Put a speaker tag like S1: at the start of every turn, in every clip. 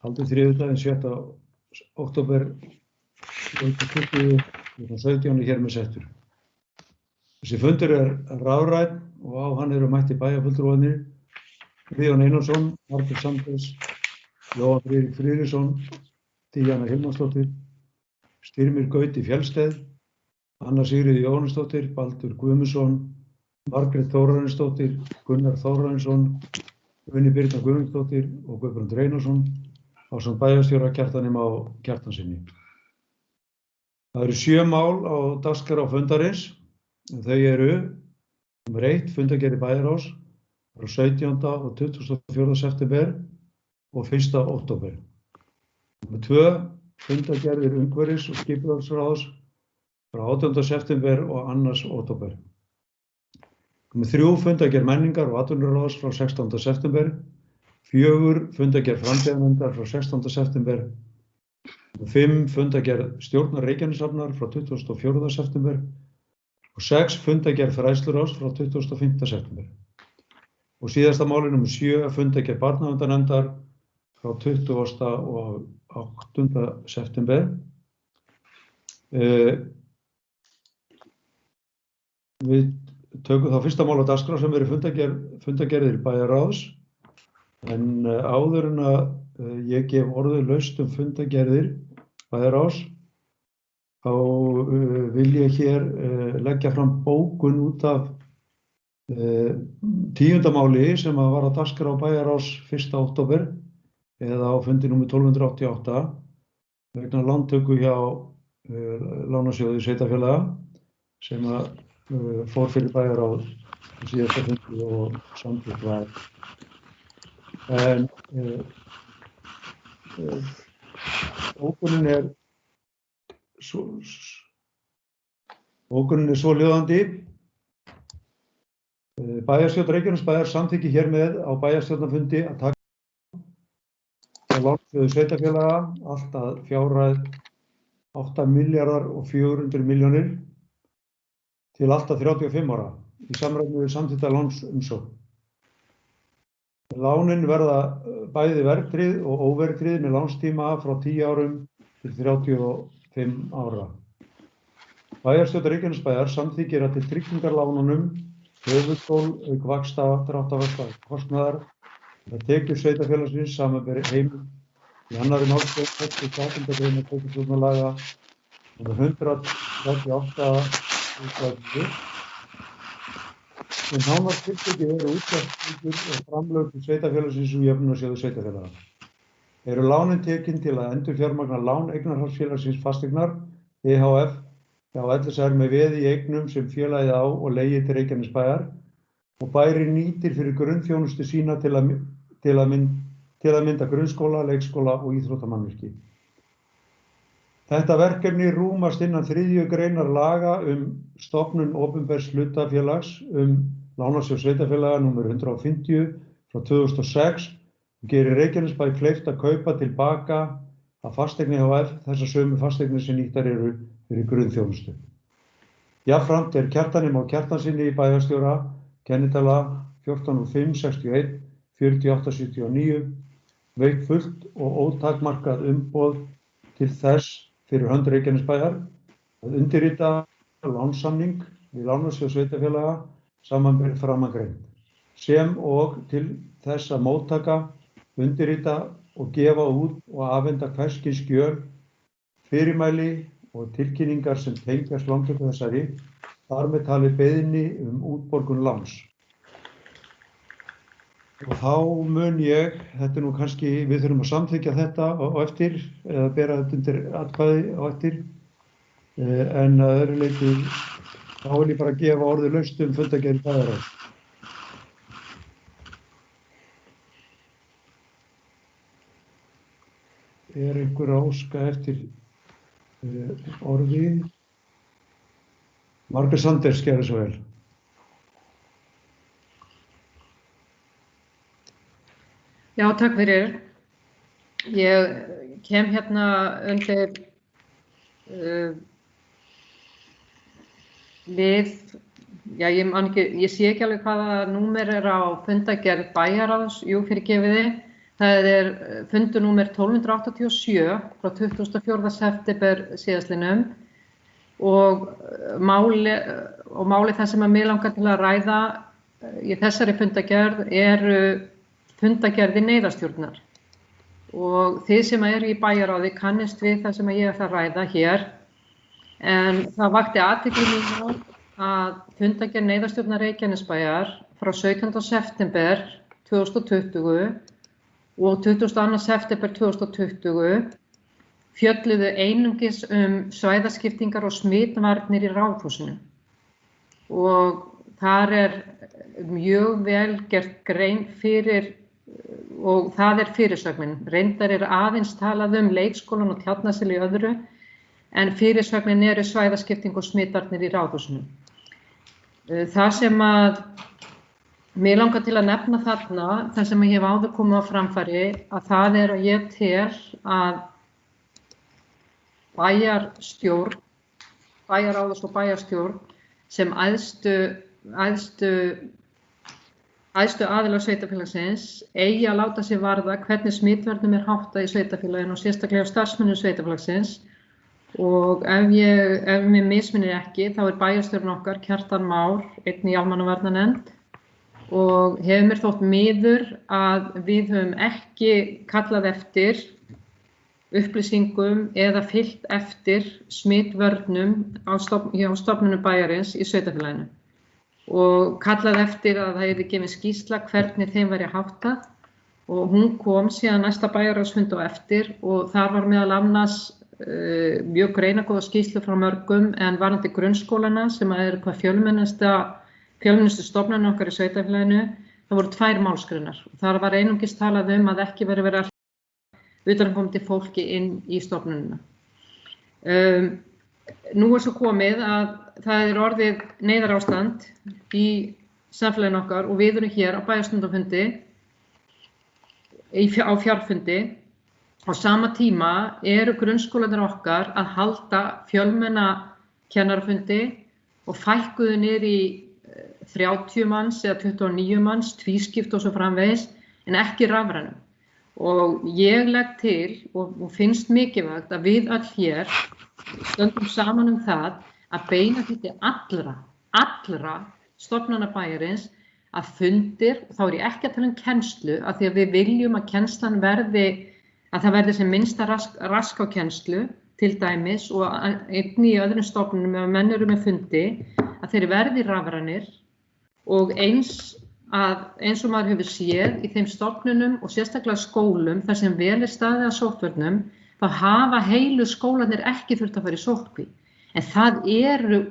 S1: haldið þriðjudaginn 7. október 2020 kl. 17 hér með settur. Þessi fundur rafrænn og á hann eru mættir bæjarfulltrúarnir Friðjón Einarsson, Margrét Sanders, Jóhann Friðrik Friðriksson, Díana Hilmarsdóttir, Styrmir Gauti Fjellsteð, Anna Sigríður Jóhannesdóttir, Baldur Guðmundsson, Margrét Þórarinsdóttir, Gunnar Þórarinsson, Unni Birna Guðmundsdóttir og Guðbrandur Einarsson ásamt bæjarstjóra Kjartani Má Kjartanssyni. Það eru 7 mál á dagskrá fundarins. Þau eru nr. 1. Fundargerð bæjarráðs frá 17. og 24. september og 1. október. Nr. 2. Fundargerðir umhverfis- og skipulagsráðs frá 18. september og 2. október. Nr. 3. Fundargerð menningar- og atvinnuráðs frá 16. september. 4. Fundargerð framtíðarnefndar frá 16. september. 5. Fundargerð stjórnar Reykjaneshafnar frá 24. september. Og 6. Fundargerð fræðsluráðs frá 25. september. Og síðasta máli nr. 7. Fundargerð barnaverndarnefndar frá 20. og 8. september. Við tökum þá fyrsta mál á dagskrá sem eru fundargerðir bæjarráðs. En áður en að ég gef orðið laust fundargerðir bæjarráðs, þá vil ég hér leggja fram bókun út af 10. máli sem var á dagskrá bæjarráðs 1. október eða á fundi nr. 1288 vegna lántöku hjá Lánasjóði sveitarfélaga sem fór fyrir bæjarráð á síðasta fundi og samþykkt var. En bókunin er svohljóðandi. Bæjarstjórn Reykjanesbæjar samþykki hér með á bæjarstjórnarfundi að taka á Lánasjóði sveitarfélaga allt að fjárhæð 8.400.000.000 til allt að 35 ára í samræmi við samþykkta lánsumsókn. Lánin verða bæði verðtryggð og óverðtryggð með lánstíma frá 10 árum til 35 ára. Bæjarstjórn Reykjanesbæjar samþykkir að til tryggingar lánunum höfuðstól auk vaxta, dráttarvaxta og kostnaðar að tekjur sveitarfélagsins samanber heimild í 2. málsgrein 68. grein tekjustjórnarlaga nr. 138/2011 sem nánar tiltekið eru útgjaldstekjur og framlög til sveitarfélagsins og jöfnunarsjóði sveitarfélaga. Eru lánin tekin til að endurfjármagna lán eignarhaldsfélagsins Fasteignar ehf. hjá LSR með veði í eignum sem félagið á og leigir til Reykjanesbæjar og bærinn nýtir fyrir grunnþjónustu sína til að mynda grunnskóla, leikskóla og íþróttamannvirki. Þetta verkefni rúmast innan 3. greinar laga stofnun opinbers hlutafélags Lánasjóð sveitarfélaga nr. 150/2006 og gerir Reykjanesbæ kleift að kaupa til baka að Fasteign ehf. Þessar sömu fasteignir sem nýttar eru fyrir grunnþjónustu. Jafnframt Kjartani Má Kjartanssyni bæjarstjóra kennitala 140561 4879 veitt fullt og ótakmarkað umboð til þess fyrir hönd Reykjanesbæjar að undirrita lánssamning við Lánasjóð sveitarfélaga samanber framangreind, sem og til þess að móttaka, undirrita og gefa út og afhenda hvers kyns skjöl, fyrirmæli og tilkynningar sem tengjast lántöku þessari, þar með talið beiðni útborgun láns. Og þá mun ég, þetta nú kannski, við þurfum að samþykkja þetta á eftir, eða bera þetta undir atkvæði á eftir, en að öðru leyti, þá vil ég bara gefa orðið laust fundargerð bæjarráðs. Einhver að óska eftir orði? Margrét Sanders, gerðu svo vel.
S2: Já, takk fyrir. Ég kem hérna undir ég sé ekki alveg hvaða númer á fundargerð bæjarráðs, jú fyrirgefiði, Það fundur númer 1287 frá 24. september síðastliðnum og máli það sem að mig langar til að ræða í þessari fundagerð fundagerðir neyðarstjórnar. Og þið sem eru í bæjarráði kannist við það sem ég ætla að ræða hér, en það vakti athygli mína að fundagerð neyðarstjórnar Reykjanesbæjar frá 17. september 2020 og 22. september 2020 fjölluðu einungis svæðaskiptingar og smitvarnir í Ráðhúsinu. Og þar mjög vel gert grein fyrir, og það fyrirsögnin. Reyndar aðeins talað leikskólan og Tjarnarsil í öðru, en fyrirsögnin svæðaskipting og smitvarnir í Ráðhúsinu. Það sem að mig langar til að nefna þarna, það sem ég hef áður komið á framfæri, að það að ég tel að bæjarstjórn, bæjarráðs og bæjarstjórn sem æðstu aðilar sveitarfélagsins eigi að láta sig varða hvernig smitvörnum háttað í sveitarfélaginu og sérstaklega starfsmönnum sveitarfélagsins. Og ef mér misminnir ekki, þá bæjarstjórinn okkar Kjartan Már, einn í almannavarnanefnd, og hefur mér þótt miður að við höfum ekki kallað eftir upplýsingum eða fylgt eftir smitvörnum hjá stofnunum bæjarins í sveitarfélaginu. Og kallað eftir að það yrði gefin skýrsla hvernig þeim væri háttað, og hún kom síðan næsta bæjarráðsfund á eftir og þar var meðal annars mjög greinargóða skýrslu frá mörgum, en varðandi grunnskólana sem hvað fjölmennustu stofnanir okkar í sveitarfélaginu, það voru 2 málsgreinar. Þar var einungis talað að ekki verið verið að utanaðkomandi fólki inn í stofnunina. Nú svo komið að það orðið neyðarástand í samfélaginu okkar og við erum hér á bæjarstjórnarfundi, á fjarfundi. Á sama tíma grunnskólarnir okkar að halda fjölmenna kennarafundi og fækkuðu niður í 30 manns eða 29 manns, tvískipt og svo framvegis, en ekki rafrænum. Og ég legg til og finnst mikilvægt að við öll hér stöndum saman það að beina því til allra stofnana bæjarins að fundir, og þá ég ekki að tala kennslu, af því að við viljum að kennslan að það verði sem minnsta rask á kennslu, til dæmis, og einnig í öðrum stofnunum ef menn eru með fundi, að þeir verði rafrænir, og eins og maður hefur séð í þeim stofnunum og sérstaklega skólum þar sem vel staðið að sóttvörnum, þá hafa heilu skólarnir ekki þurft að fara í sóttkví. En það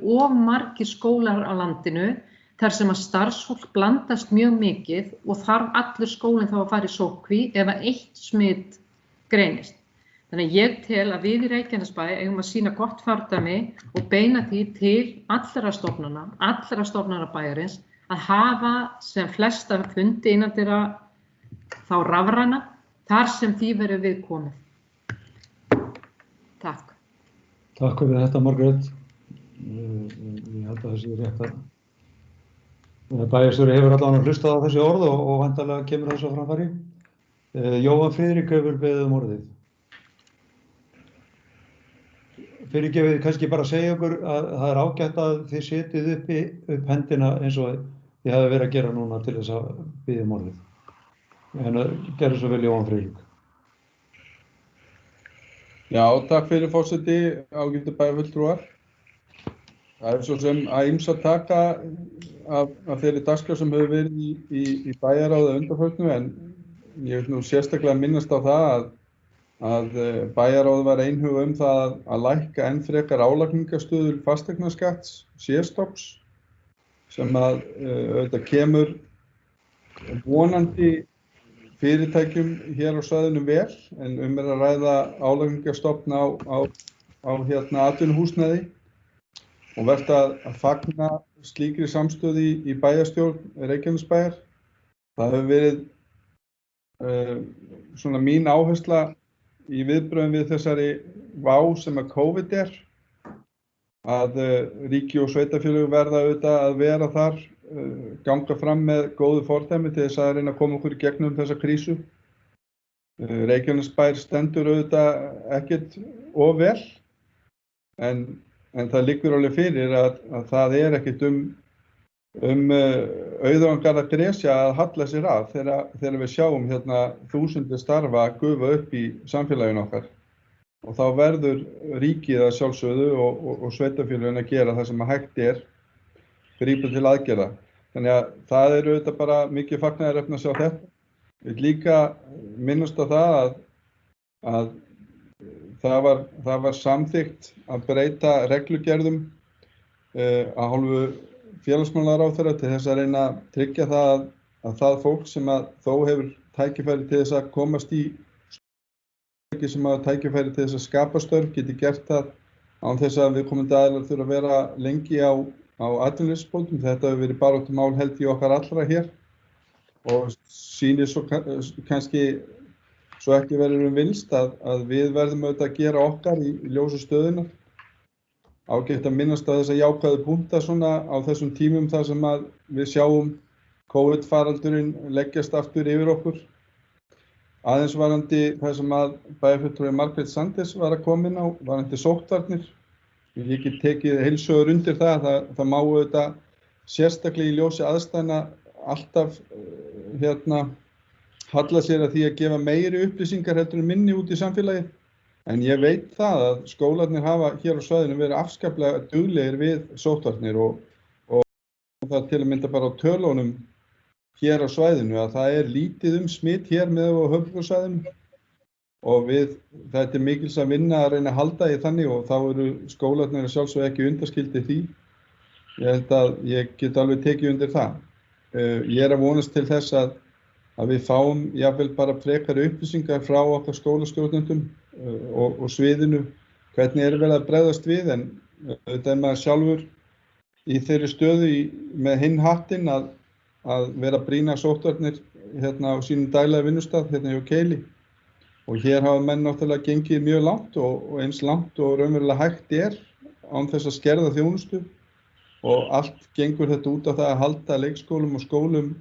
S2: of margir skólar á landinu þar sem að starfsfólk blandast mjög mikið og þarf allur skólinn þá að fara í sóttkví ef eitt smit greinist. Þannig að ég tel að við í Reykjanesbæ eigum að sýna gott fordæmi og beina því til allra stofnana bæjarins að hafa sem flesta fundi innan þeirra þá rafræna þar sem því verður við komið. Takk.
S1: Takk fyrir þetta, Margrét. Ég held að þessi rétt að bæjarstjóri hefur allan hlustað á þessi orð og væntanlega kemur þessu á framfæri. Jóhann Friðrik hefur beðið orðið. Fyrirgefið kannski bara að segja okkur að það ágætt að þið setið upp hendina eins og þið hafi verið að gera núna til þess að biðja orðið. En gerðu svo vel, Jóhann Friðrik.
S3: Já, takk fyrir forseti, ágætu bæjarfulltrúar. Það svo sem að ýmsa taka af þeirri dagskrá sem hefur verið í bæjarráði undanförnu, en ég vil nú sérstaklega minnast á það að bæjarráð var einhuga það að lækka enn frekar álagningarstöðu fasteignaskatts, C-stofns, sem auðvitað kemur vonandi fyrirtækjum hér á svæðinu vel, en að ræða álagningarstofn á atvinnuhúsnæði og vert að fagna slíkri samstöðu í bæjarstjórn Reykjanesbæjar. Það hefur verið svona mín áhersla í viðbrögðum við þessari vá sem að COVID að ríki og sveitarfélög verða auðvitað að vera þar, ganga fram með góðu fordæmi til þess að reyna að koma okkur í gegnum þessa krísu. Reykjanesbær stendur auðvitað ekkert of vel, en það liggur alveg fyrir að það ekkert auðvangar að gresja að halla sér af þegar við sjáum hérna þúsundir starfa gufa upp í samfélaginu okkar. Og þá verður ríkið að sjálfsögðu og sveitarfélögin að gera það sem hægt grípa til aðgerða. Þannig að það auðvitað bara mikið fagnaðarefni að sjá þetta. Ég vil líka minnast á það að það var samþykkt að breyta reglugerðum af hálfu félagsmálaráðherra til þess að reyna að tryggja það að það fólk sem þó hefur tækifæri til þess að komast í störf, sem hafa tækifæri til þess að skapa störf, geti gert það án þess að viðkomandi aðilar þurfa að vera lengi á atvinnuleyfisbótum. Þetta hefur verið baráttumál held í okkar allra hér og sýnir svo kannski svo ekki verður villst að við verðum auðvitað að gera okkar í ljósi stöðunnar. Ágætt að minnast á þessa jákvæðu punkta svona á þessum tímum þar sem að við sjáum COVID-faraldurinn leggjast aftur yfir okkur. Aðeins varðandi það sem að bæjarfulltrúi Margrét Sanders var að koma inn á, varðandi sóttvarnir. Ég get tekið heilsögur undir það má auðvitað sérstaklega í ljósi aðstæðna alltaf halla sér að því að gefa meiri upplýsingar heldur en minni út í samfélagið. En ég veit það að skólarnir hafa hér á svæðinu verið afskaplega duglegir við sóttvarnir og það til að mynda bara á tölunum hér á svæðinu að það lítið smit hér með á höfuðborgarsvæðinu og þetta mikils að vinna að reyna að halda í þannig og þá eru skólarnir sjálfsög ekki undanskildir því. Ég held að ég get alveg tekið undir það. Ég að vonast til þess að við fáum jafnvel bara frekari upplýsingar frá okkar skólastjórnendum og sviðinu hvernig verið að bregðast við en þetta maður sjálfur í þeirri stöðu með hinn hattinn að vera að brýna sóttvarnir hérna á sínum daglega vinnustað hérna hjá Keili og hér hafa menn náttúrulega gengið mjög langt og eins langt og raunverulega hægt án þess að skerða þjónustu og allt gengur þetta út á það að halda leikskólum og skólum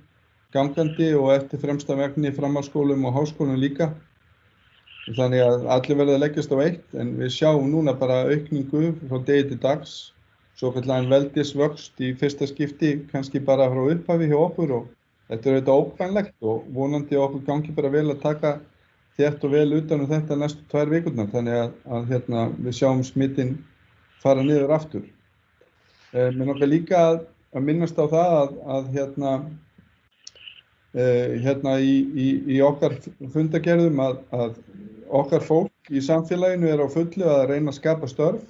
S3: gangandi og eftir fremsta vegni framhaldsskólum og háskólum líka. Þannig að allir verða að leggjast á eitt en við sjáum núna bara aukningu frá degi til dags, svokallaðan veldisvöxt í fyrsta skipti kannski bara frá upphafi hjá okkur og þetta auðvitað ógnvænlegt og vonandi okkur gangi bara vel að taka þétt og vel utan þetta næstu 2 vikurnar þannig að við sjáum smittin fara niður aftur. Mér langar líka að minnast á það að í okkar fundagerðum að okkar fólk í samfélaginu á fullu að reyna að skapa störf,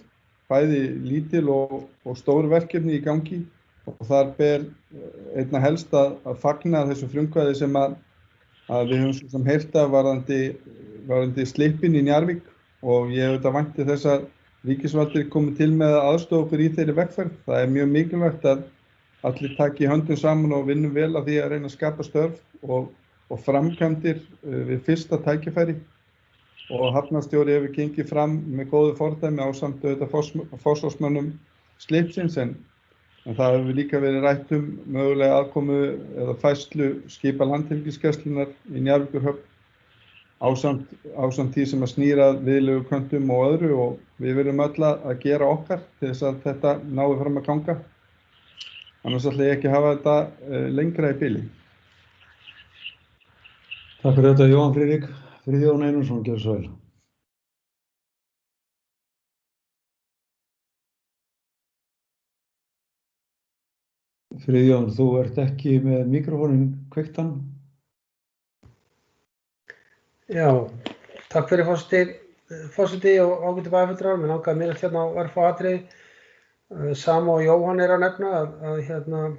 S3: bæði lítil og stór verkefni í gangi og þar ber einna helst að fagna þessu frumkvæði sem að við höfum svo sem heyrt af varðandi slippinn í Njarðvík og ég auðvitað vænti þess að ríkisvaldið komið til með að aðstoða okkur í þeirri vegferð. Það mjög mikilvægt að allir taki höndum saman og vinnum vel að því að reyna að skapa störf og framkvæmdir við fyrsta tækifæri og hafnarstjóri hefur gengið fram með góðu fordæmi ásamt auðvitað forsvarsmönnum slipsins en það hefur líka verið rætt mögulega aðkomu eða færslu skipa landhelgisgæslunnar í Njarðvíkurhöfn ásamt því sem að snýra viðlegu köntum og öðru og við verðum öll að gera okkar til þess að þetta nái fram að ganga. Annars ætla ég ekki að hafa þetta lengra í bili.
S1: Takk fyrir þetta Jóhann Friðrik. Friðjón Einarsson, gjörðu svo vel. Friðjón, þú ert ekki með mikrofóninn kveiktan.
S4: Já, takk fyrir forseti og ágætu bæjarfulltrúar. Mér langaði mér hérna á örfá atriði. Sama og Jóhann að nefna að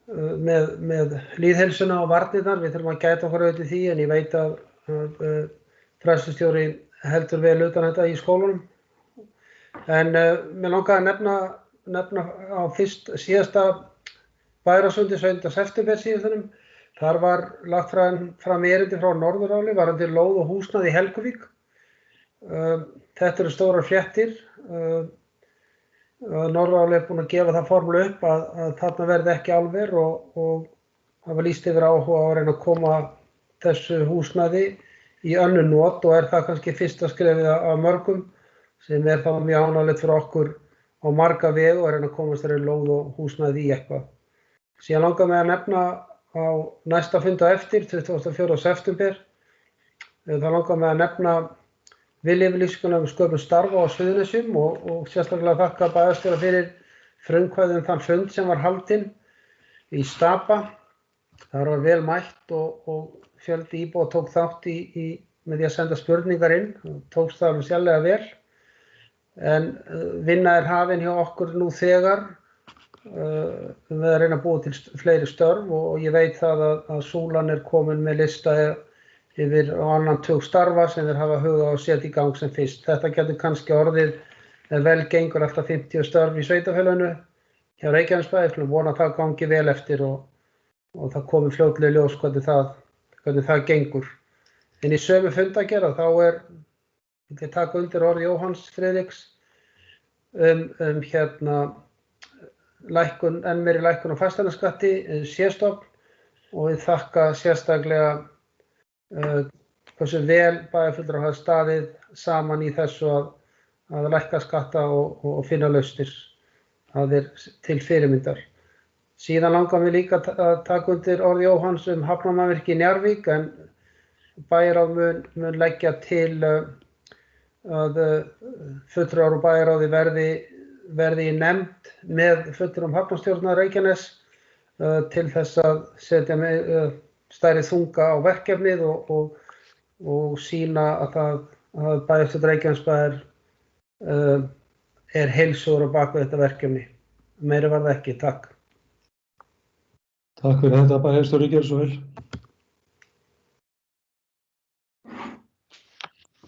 S4: með lýðheilsuna og varnirnar, við þurfum að gæta okkur auðvitað því en ég veit að fræðslustjóri heldur vel utan þetta í skólunum. En mér langaði að nefna á síðasta bæjarráðsfundi 7. september síðastliðnum. Þar var lagt fram erindi frá Norðuráli varðandi lóð og húsnæði í Helguvík. Þetta eru stórar fréttir. Norðuráli búinn að gefa það formulega upp að þarna verði ekki álver og hafa lýst yfir áhuga á að reyna að koma þessu húsnæði í önnur not og það kannski fyrsta skrefið af mörgum sem þá mjög ánægjulegt fyrir okkur á marga vegu og reyna að komast þeirri lóð og húsnæði í eitthvað. Síðan langar mig að nefna á næsta fund á eftir, 24. september, þá langar mig að nefna viljayfirlýsinguna sköpun starfa á Suðurnesjum og sérstaklega þakka bæjarstjóra fyrir frumkvæði þann fund sem var haldinn í Stapa. Það var vel mætt og fjöldi íbúa tók þátt með því að senda spurningar inn og tókst það sérlega vel. En vinna hafin hjá okkur nú þegar við að reyna að búa til fleiri störf og ég veit það að Súlan komin með lista yfir á annan tug starfa sem þeir hafa hug á að setja í gang sem fyrst. Þetta getur kannski orðið ef vel gengur alltaf 50 störf í sveitarfélaginu hjá Reykjanesbæ. Ég ætlum að vona að það gangi vel eftir og það komi fljótlega í ljós hvernig það gengur. En í sömu fundagerð þá ég taka undir orð Jóhanns Friðriks enn meiri lækkun á fasteignaskatti, C-stofn og ég þakka sérstaklega hversu vel bæjarfulltrúar hafa staðið saman í þessu að lækka skatta og finna lausnir. Það til fyrirmyndar. Síðan langar mig líka að taka undir orð Jóhanns hafnarmannvirki í Njarðvík en bæjarráð mun leggja til að fulltrúar úr bæjarráði verði í nefnd með fulltrúum hafnarstjórnar Reykjanes til þess að setja stærri þunga á verkefnið og sýna að bæjarstjórn Reykjanesbæjar heilsugur á bak við þetta verkefni. Meira var það ekki, takk.
S1: Takk fyrir þetta, bæjarstjóri, gjörðu svo vel.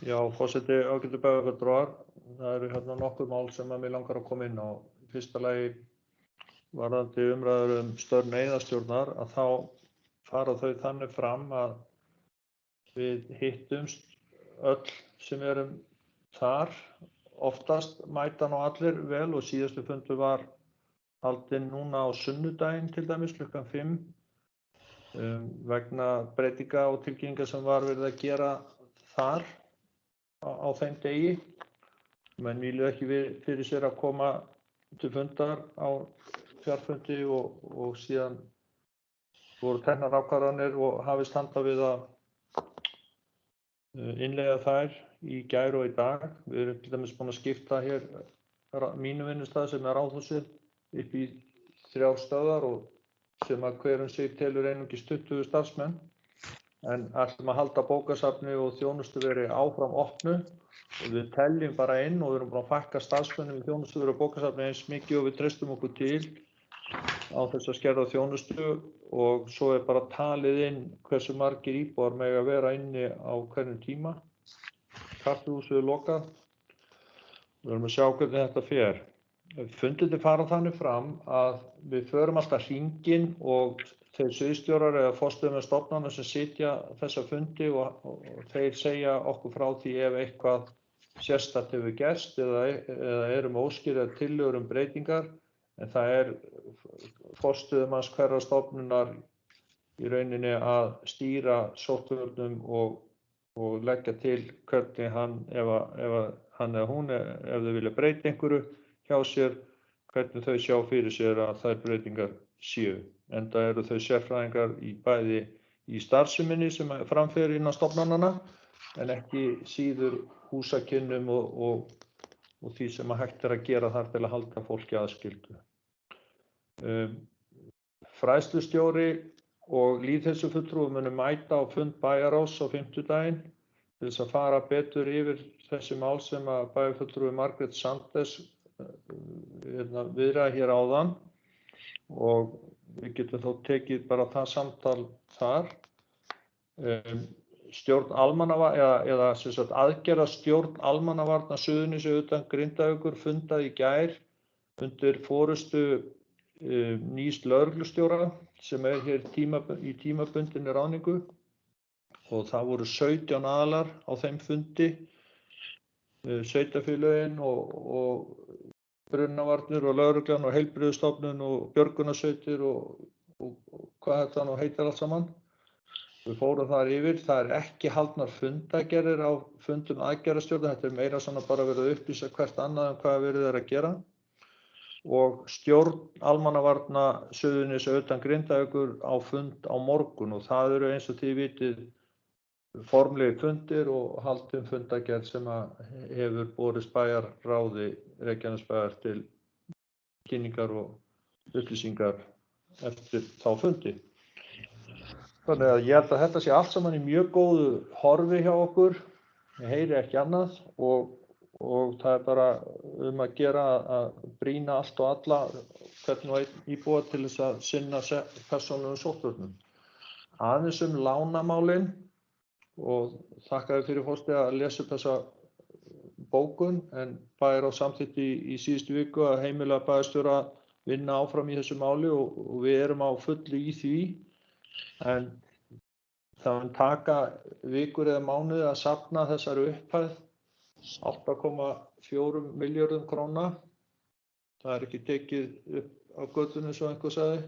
S5: Já, forseti, ágætu bæjarfulltrúar. Það eru hérna nokkur mál sem mig langar að koma inn á. Í fyrsta lagi varðandi umræður störf neyðarstjórnar að þá fara þau þannig fram að við hittumst öll sem erum þar. Oftast mæta nú allir vel og síðastu fundur var haldinn núna á sunnudaginn til dæmis klukkan 5 vegna breytinga og tilkynninga sem var verið að gera þar á þeim degi. Menn vilju ekki fyrir sér að koma til fundar á fjarfundi og síðan voru teknar ákvarðanir og hafist handa við að innleiða þær í gær og í dag. Við erum til dæmis búin að skipta hér mínu vinnustað sem Ráðhúsið upp í 3 stöðvar og sem að hver sig telur einungis 20 starfsmenn. En ætlum að halda bókasafni og þjónustu veri áfram opnu og við teljum bara inn og við erum búin að fækka starfsmennum í þjónustu veri og bókasafni eins mikið og við treystum okkur til á þess að skerða þjónustu og svo bara talið inn hversu margir íbúar mega vera inni á hverjum tíma. Kaffihúsið lokað. Við erum að sjá hvernig þetta fer. Fundirnir fara þannig fram að við förum alltaf hringinn og þeir sviðsstjórar eða forstöðumenn stofnana sem sitja þessa fundi og þeir segja okkur frá því ef eitthvað sérstakt hefur gerst eða erum óskir eða tillögur breytingar. En það forstöðumanns hverrar stofnunar í rauninni að stýra sóttvörnum og leggja til hvernig hann, ef hann eða hún, ef þau vilja breyta einhverju hjá sér, hvernig þau sjá fyrir sér að þær breytingar séu. Enda eru þau sérfræðingar bæði í starfseminni sem framfer innan stofnananna en ekki síður húsakynnum og því sem hægt að gera þar til að halda fólki aðskildu. Fræðslustjóri og lýðheilsufulltrúi munu mæta á fund bæjarráðs á fimmtudaginn til þess að fara betur yfir þessi mál sem að bæjarfulltrúi Margrét Sandes viðraði hér áðan og við getum þó tekið bara það samtal þar. Stjórn eða sem sagt aðgerðastjórn almannavarna Suðurnesja utan Grindavíkur fundaði í gær undir forystu nýs lögreglustjóra sem hér í tímabundinni ráðningu og það voru 17 aðilar á þeim fundi, sveitarfélögin og brunavarnir og lögreglan og heilbrigðisstofnun og björgunarsveitir og hvað þetta nú heitir allt saman. Við fórum þar yfir, það ekki haldnar fundagerðir á fundum aðgerðastjórnar, þetta meira svona bara verið að upplýsa hvert annað hvað verið að gera. Og stjórn almannavarna Suðurnes utan Grindavíkur á fund á morgun og það eru eins og þið vitið formlegir fundir og haldin fundagerð sem hefur borist bæjarráði Reykjanesbæjar til kynningar og upplýsingar eftir þá fundi. Þannig að ég held að þetta sé allt saman í mjög góðu horfi hjá okkur, ég heyri ekki annað og það bara að gera að brýna allt og alla hvern og einn íbúa til þess að sinna persónulegum sóttvörnum. Aðeins lánamálin og þakka fyrir forseti að lesa upp þessa bókun en bæjarráð samþykkti í síðustu viku að heimila bæjarstjóra að vinna áfram í þessu máli og við erum á fullu í því en það mun taka vikur eða mánuði að safna þessari upphæð 8,4 milljörðum króna. Það ekki tekið upp á götunni eins og einhver sagði.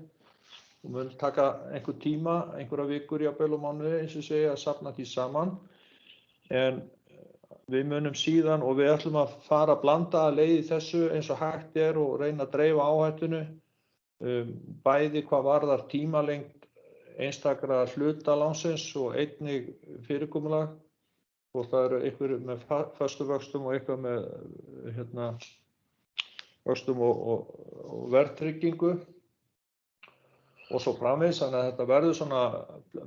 S5: Það mun taka einhver tíma, einhverja vikur jafnvel og mánuði eins og segja að safna því saman. En við munum síðan og við ætlum að fara að blanda að leið í þessu eins og hægt og reyna að dreifa áhættunu. Bæði hvað varðar tímalengd einstakra hluta lánsins og einnig fyrirkomulag og það eru einhverju með föstum vöxtum og eitthvað með vöxtum og verðtryggingu og svo framvegis, þannig að þetta verður svona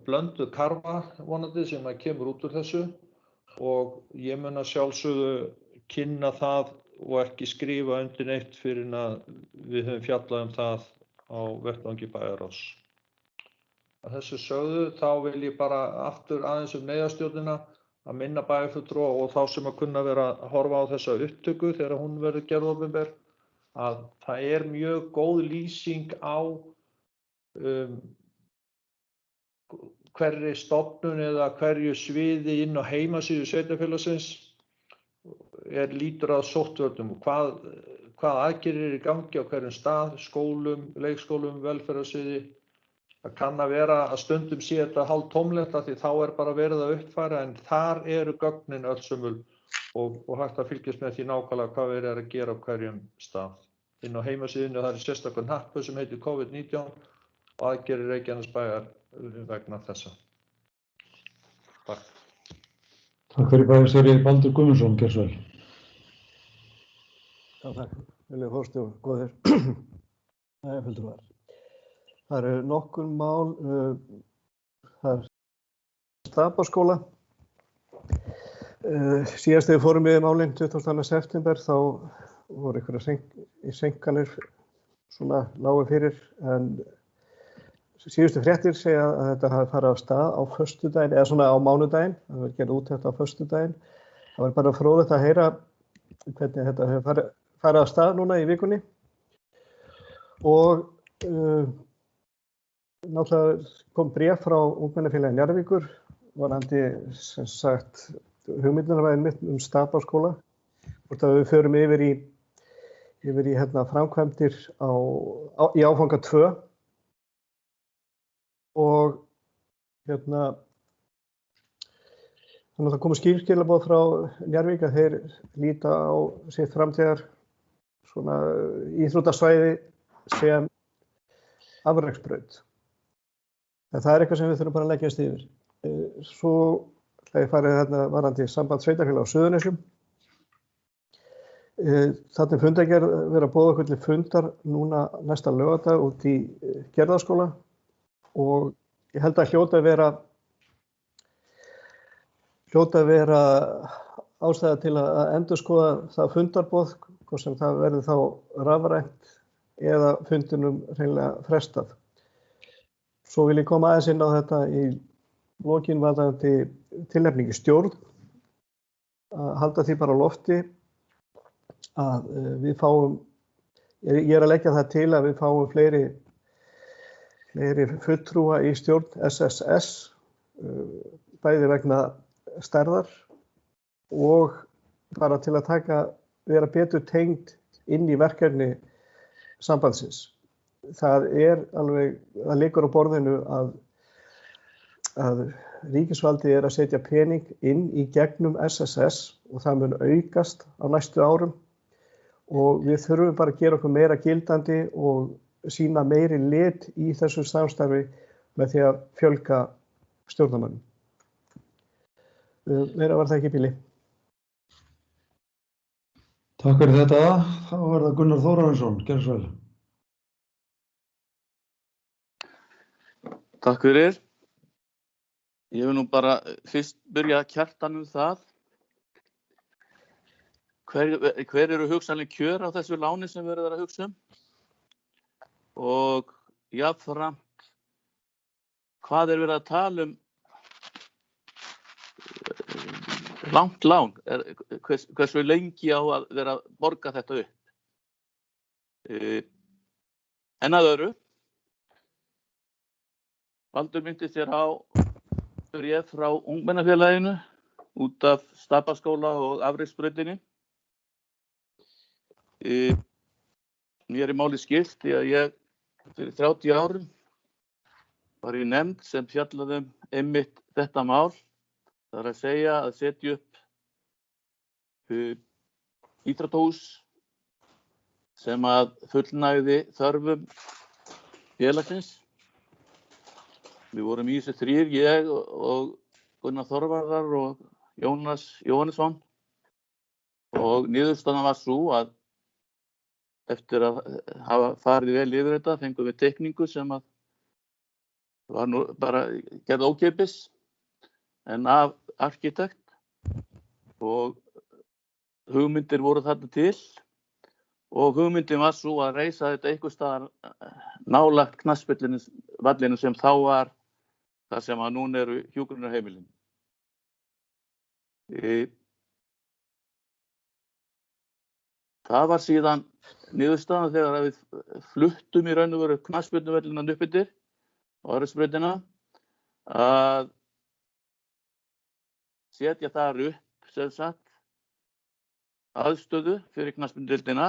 S5: blönduð karfa vonandi sem kemur út úr þessu og ég mun að sjálfsögðu kynna það og ekki skrifa undir neitt fyrir að við höfum fjallað það á vettvangi bæjarráðs. Að þessu sögðu þá vil ég bara aftur aðeins neyðarstjórnina að minna bæjarfulltrúa og þá sem að kunna vera að horfa á þessa upptöku þegar hún verður gerð opinber að það mjög góð lýsing á hverri stofnun eða hverju sviði inn á heimasíðu sveitarfélagsins lítur að sóttvörnum og hvað aðgerðir í gangi á hverjum stað, skólum, leikskólum, velferðarsviði. Það kann að vera að stundum sé þetta hálftómlegt því þá bara verið að uppfæra en þar eru gögnin öllsömul og hægt að fylgjast með því nákvæmlega hvað verið að gera á hverjum stað. Inn á heimasíðunni það sérstakur hnappu sem heitir COVID-19 og aðgerðir Reykjanesbæjar vegna þessa. Takk.
S1: Takk fyrir bæjarstjóri Baldur Guðmundsson, gjörðu svo vel.
S6: Já, takk. Vilja forseti og góðir fulltrúar. Það eru nokkur mál, það Stapaskóla. Síðast þegar við fórum við málinn 22. september þá voru einhverjar seinkanir svona lágu fyrir en síðustu fréttir segja að þetta hafi farið af stað á föstudaginn eða svona á mánudaginn, það verður gerð úttekt á föstudaginn. Það var bara fróðlegt að heyra hvernig þetta hefur farið af stað núna í vikunni og náttúrulega kom bréf frá Ungmennafélagi Njarðvíkur varðandi sem sagt hugmyndunarvæðin mitt Stapaskóla hvort að við förum yfir í framkvæmdir í áfanga 2 og þannig að það komu skilskilaboð frá Njarðvík að þeir líta á sitt framtíðar svona íþróttasvæði sem afreksbraut. En það eitthvað sem við þurfum bara að leggjast yfir. Svo ætla ég farið varðandi samband sveitarfélaga á Suðurnesjum. Þarna fundagerð vera að boða okkur til fundar núna næsta laugardag út í Gerðaskóla og ég held að hljóta að vera ástæða til að endurskoða það fundarboð, hvort sem það verður þá rafrænt eða fundinum hreinlega frestað. Svo vil ég koma aðeins inn á þetta í lokin varðandi tilnefningu stjórn, að halda því bara á lofti að við fáum, ég að leggja það til að við fáum fleiri fulltrúa í stjórn SSS, bæði vegna stærðar og bara til að vera betur tengd inn í verkefni sambandsins. Það liggur á borðinu að að ríkisvaldið að setja pening inn í gegnum SSS og það mun aukast á næstu árum og við þurfum bara að gera okkur meira gildandi og sýna meiri lit í þessu samstarfi með því að fjölga stjórnarmönnum. Meira var það ekki bíli.
S1: Takk fyrir þetta. Þá var það Gunnar Þórarinsson, gerðu svo vel.
S7: Takk fyrir. Ég vil nú bara fyrst byrja að kjartan það. Hver eru hugsanleg kjör á þessu láni sem verið að hugsa og jafnframt hvað verið að tala langt lán, hversu lengi á að vera að borga þetta upp. En að öðru, Baldur myndi sér á bréf frá Ungmennafélaginu út af Stapaskóla og Afreksbrautinni. Mér máli skylt því að ég fyrir 30 árum var í nefnd sem fjallaði einmitt þetta mál. Það er að segja að setja upp íþróttahús sem að fullnægði þörfum félagsins. Við vorum í þessu 3, ég og Gunnar Þorvarðar og Jónas Jóhannesson og niðurstaðan var sú að eftir að hafa farið vel yfir þetta fengum við teikningu sem að var nú bara gerð ókeypis en af arkitekt og hugmyndir voru þarna til og hugmyndin var svo að reisa þetta einhvers staðar nálægt knattspyrnuvallinu sem þá var þar sem að núna eru hjúkrunarheimilin. Það var síðan niðurstaðan þegar við fluttum í raun og veru knattspyrnuvöllina upp yfir á Afreksbrautina að setja þar upp sem sagt aðstöðu fyrir knattspyrnudeildina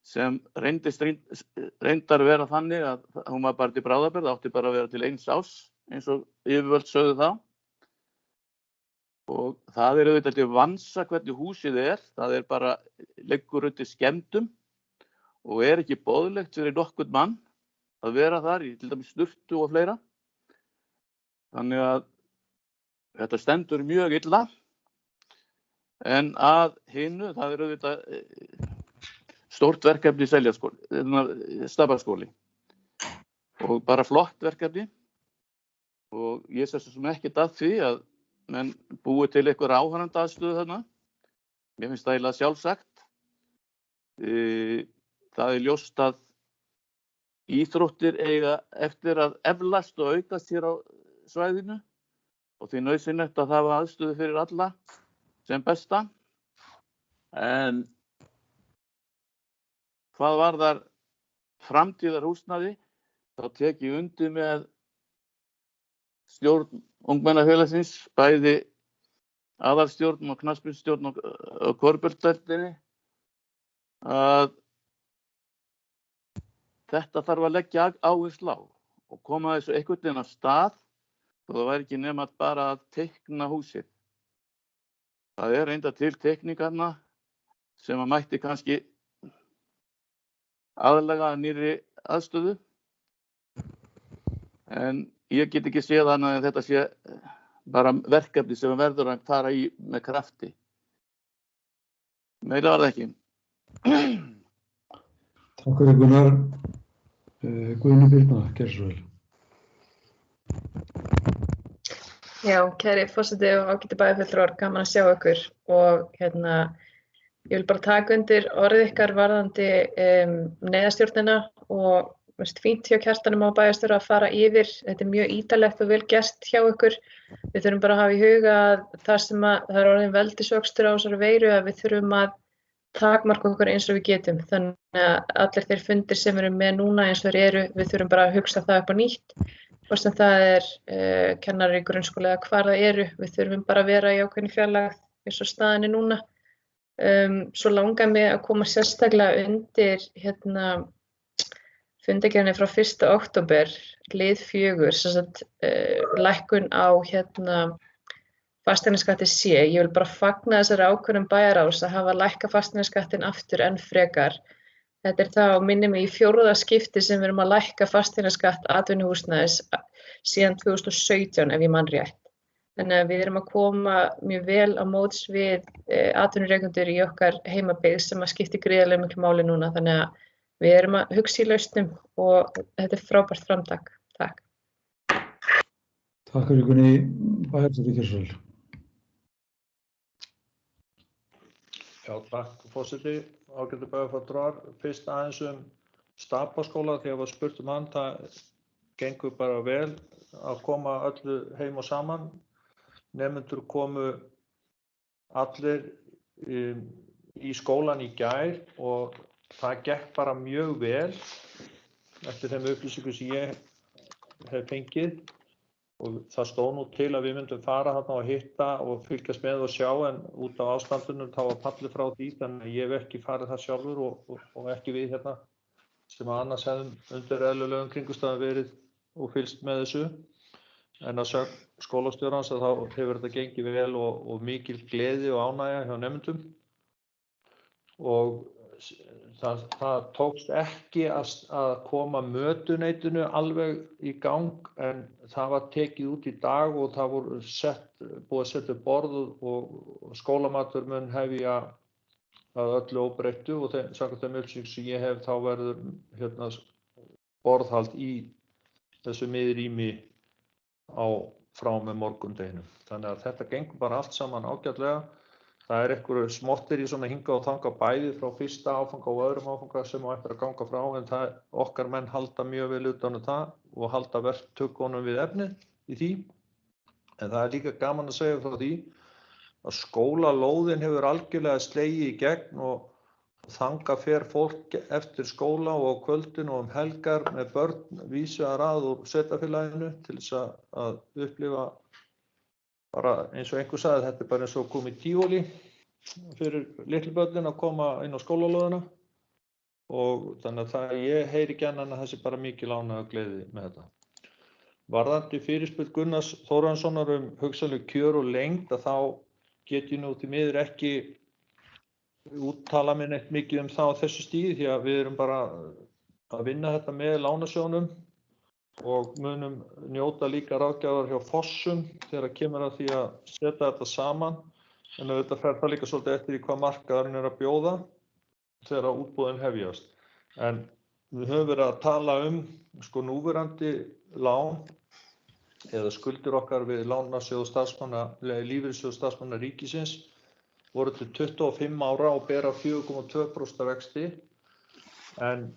S7: sem reyndar vera þannig að hún var bara til bráðabirgða, átti bara að vera til 1 árs eins og yfirvöld sögðu þá. Og það auðvitað til vansa hvernig húsið það bara liggur undir skemmdum og ekki boðlegt fyrir nokkurn mann að vera þar í til dæmis sturtu og fleira. Þannig að þetta stendur mjög illa. En að hinu, það auðvitað stórt verkefni í Stapaskóli og bara flott verkefni og ég sé svo sem ekkert að því að menn búið til einhver áhorfendaaðstöðu þarna. Mér finnst það eiginlega sjálfsagt. Það ljóst að íþróttir eiga eftir að eflast og aukast hér á svæðinu og því nauðsynlegt að það var aðstöðu fyrir alla sem besta. En hvað varðar framtíðarhúsnæði, þá tek ég undir með stjórn Ungmennafélagsins, bæði aðalstjórn og knattspyrnustjórn og körbóltadeildinni, að þetta þarf að leggja áherslu á og koma þessu einhvern veginn af stað og það væri ekki nema bara að teikna húsið. Það reyndar til teikningarna sem að mætti kannski aðlaga nýrri aðstöðu en ég get ekki séð þannig að þetta sé bara verkefni sem verður að fara í með krafti. Meira var það ekki.
S1: Takk fyrir Gunnar. Guðni Birna, gerðu svo vel.
S8: Já, kæri forseti og ágæti bæjarfulltrúar, gaman að sjá ykkur og ég vil bara taka undir orðið ykkar varðandi neyðarstjórnina og fínt hjá Kjartanum á bæjarstjóra að fara yfir. Þetta mjög ítarlegt og vel gert hjá ykkur. Við þurfum bara að hafa í huga að það sem það orðin veldisvöxtur á þessari veiru að við þurfum að takmarka okkur eins og við getum. Þannig að allir þeir fundir sem við erum með núna eins og þeir eru, við þurfum bara að hugsa það upp á nýtt. Hvort sem það kennarar í grunnskóla eða hvar það eru. Við þurfum bara að vera í ákveðinni fjarlægð eins og staðan núna. Svo langar mig að koma sérstaklega undir fundargerðinni frá 1. október, lið 4, sem sagt, lækkun á fasteignaskatti C. Ég vil bara fagna þessari ákvörðun bæjarráðs að hafa lækkað fasteignaskattinn aftur enn frekar. Þetta þá, minnir mig, í 4. skipti sem við erum að lækka fasteignaskatt atvinnuhúsnæðis síðan 2017 ef ég man rétt. Þannig að við erum að koma mjög vel á móts við atvinnurekendur í okkar heimabyggð sem að skipti gríðarlega miklu máli núna. Þannig að við erum að hugsa í lausnum og þetta frábært framtak. Takk.
S1: Takk fyrir Gunni, bæjarstjóri Kjörshöll.
S5: Já, takk forseti, ágætu bæjarfulltrúar. Fyrst aðeins Stapaskóla, því að var spurt hann, það gengur bara vel að koma öllu heim og saman. Nemendur komu allir í skólan í gær og það gekk bara mjög vel eftir þeim upplýsingum sem ég hef fengið. Og það stóð nú til að við myndum fara þarna og hitta og fylgjast með og sjá, en út af ástandinu þá var fallið frá því, þannig að ég hef ekki farið það sjálfur og ekki við hérna sem annars hefðum undir eðlilegum kringumstæðum verið og fylgst með þessu. En að sögn skólastjórans að þá hefur þetta gengið vel og mikil gleði og ánægja hjá nemendum. Og það tókst ekki að koma mötuneytinu alveg í gang, en það var tekið út í dag og það voru búið að setja upp borð og skólamatur mun hefja að öllu óbreyttu og samkvæmt þeim upplýsingum sem ég hef þá verður borðhald í þessu miðrými frá með morgundeginum. Þannig að þetta gengur bara allt saman ágætlega. Það einhverju smottir í svona hinga og þanga bæði frá fyrsta áfanga og öðrum áfanga sem á eftir að ganga frá, en okkar menn halda mjög vel utan það og halda verktökunum við efnið í því. En það líka gaman að segja frá því að skólalóðin hefur algjörlega slegið í gegn og þangað fer fólk eftir skóla og á kvöldin og helgar með börn vísaðar að úr sveitarfélaginu til þess að upplifa bara eins og einhver sagði, þetta bara eins og komið tífóli fyrir litlu börnin að koma inn á skólalóðina og þannig að ég heyri ekki annað en að það sé bara mikil ánægja og gleði með þetta. Varðandi fyrirspurn Gunnars Þórarinssonar hugsanleg kjör og lengd að þá get ég nú því miður ekki úttala mig neitt mikið það á þessu stíði því að við erum bara að vinna þetta með lánasjóðnum og munum njóta líka ráðgjafar hjá Fossum þegar kemur að því að setja þetta saman, en auðvitað fer það líka svolítið eftir í hvað markaðurinn að bjóða þegar útboðin hefjast. En við höfum verið að tala núverandi lán eða skuldir okkar við lánasjóð starfsmanna, lífeyrissjóð starfsmanna ríkisins voru til 25 ára og bera 4,2% vexti, en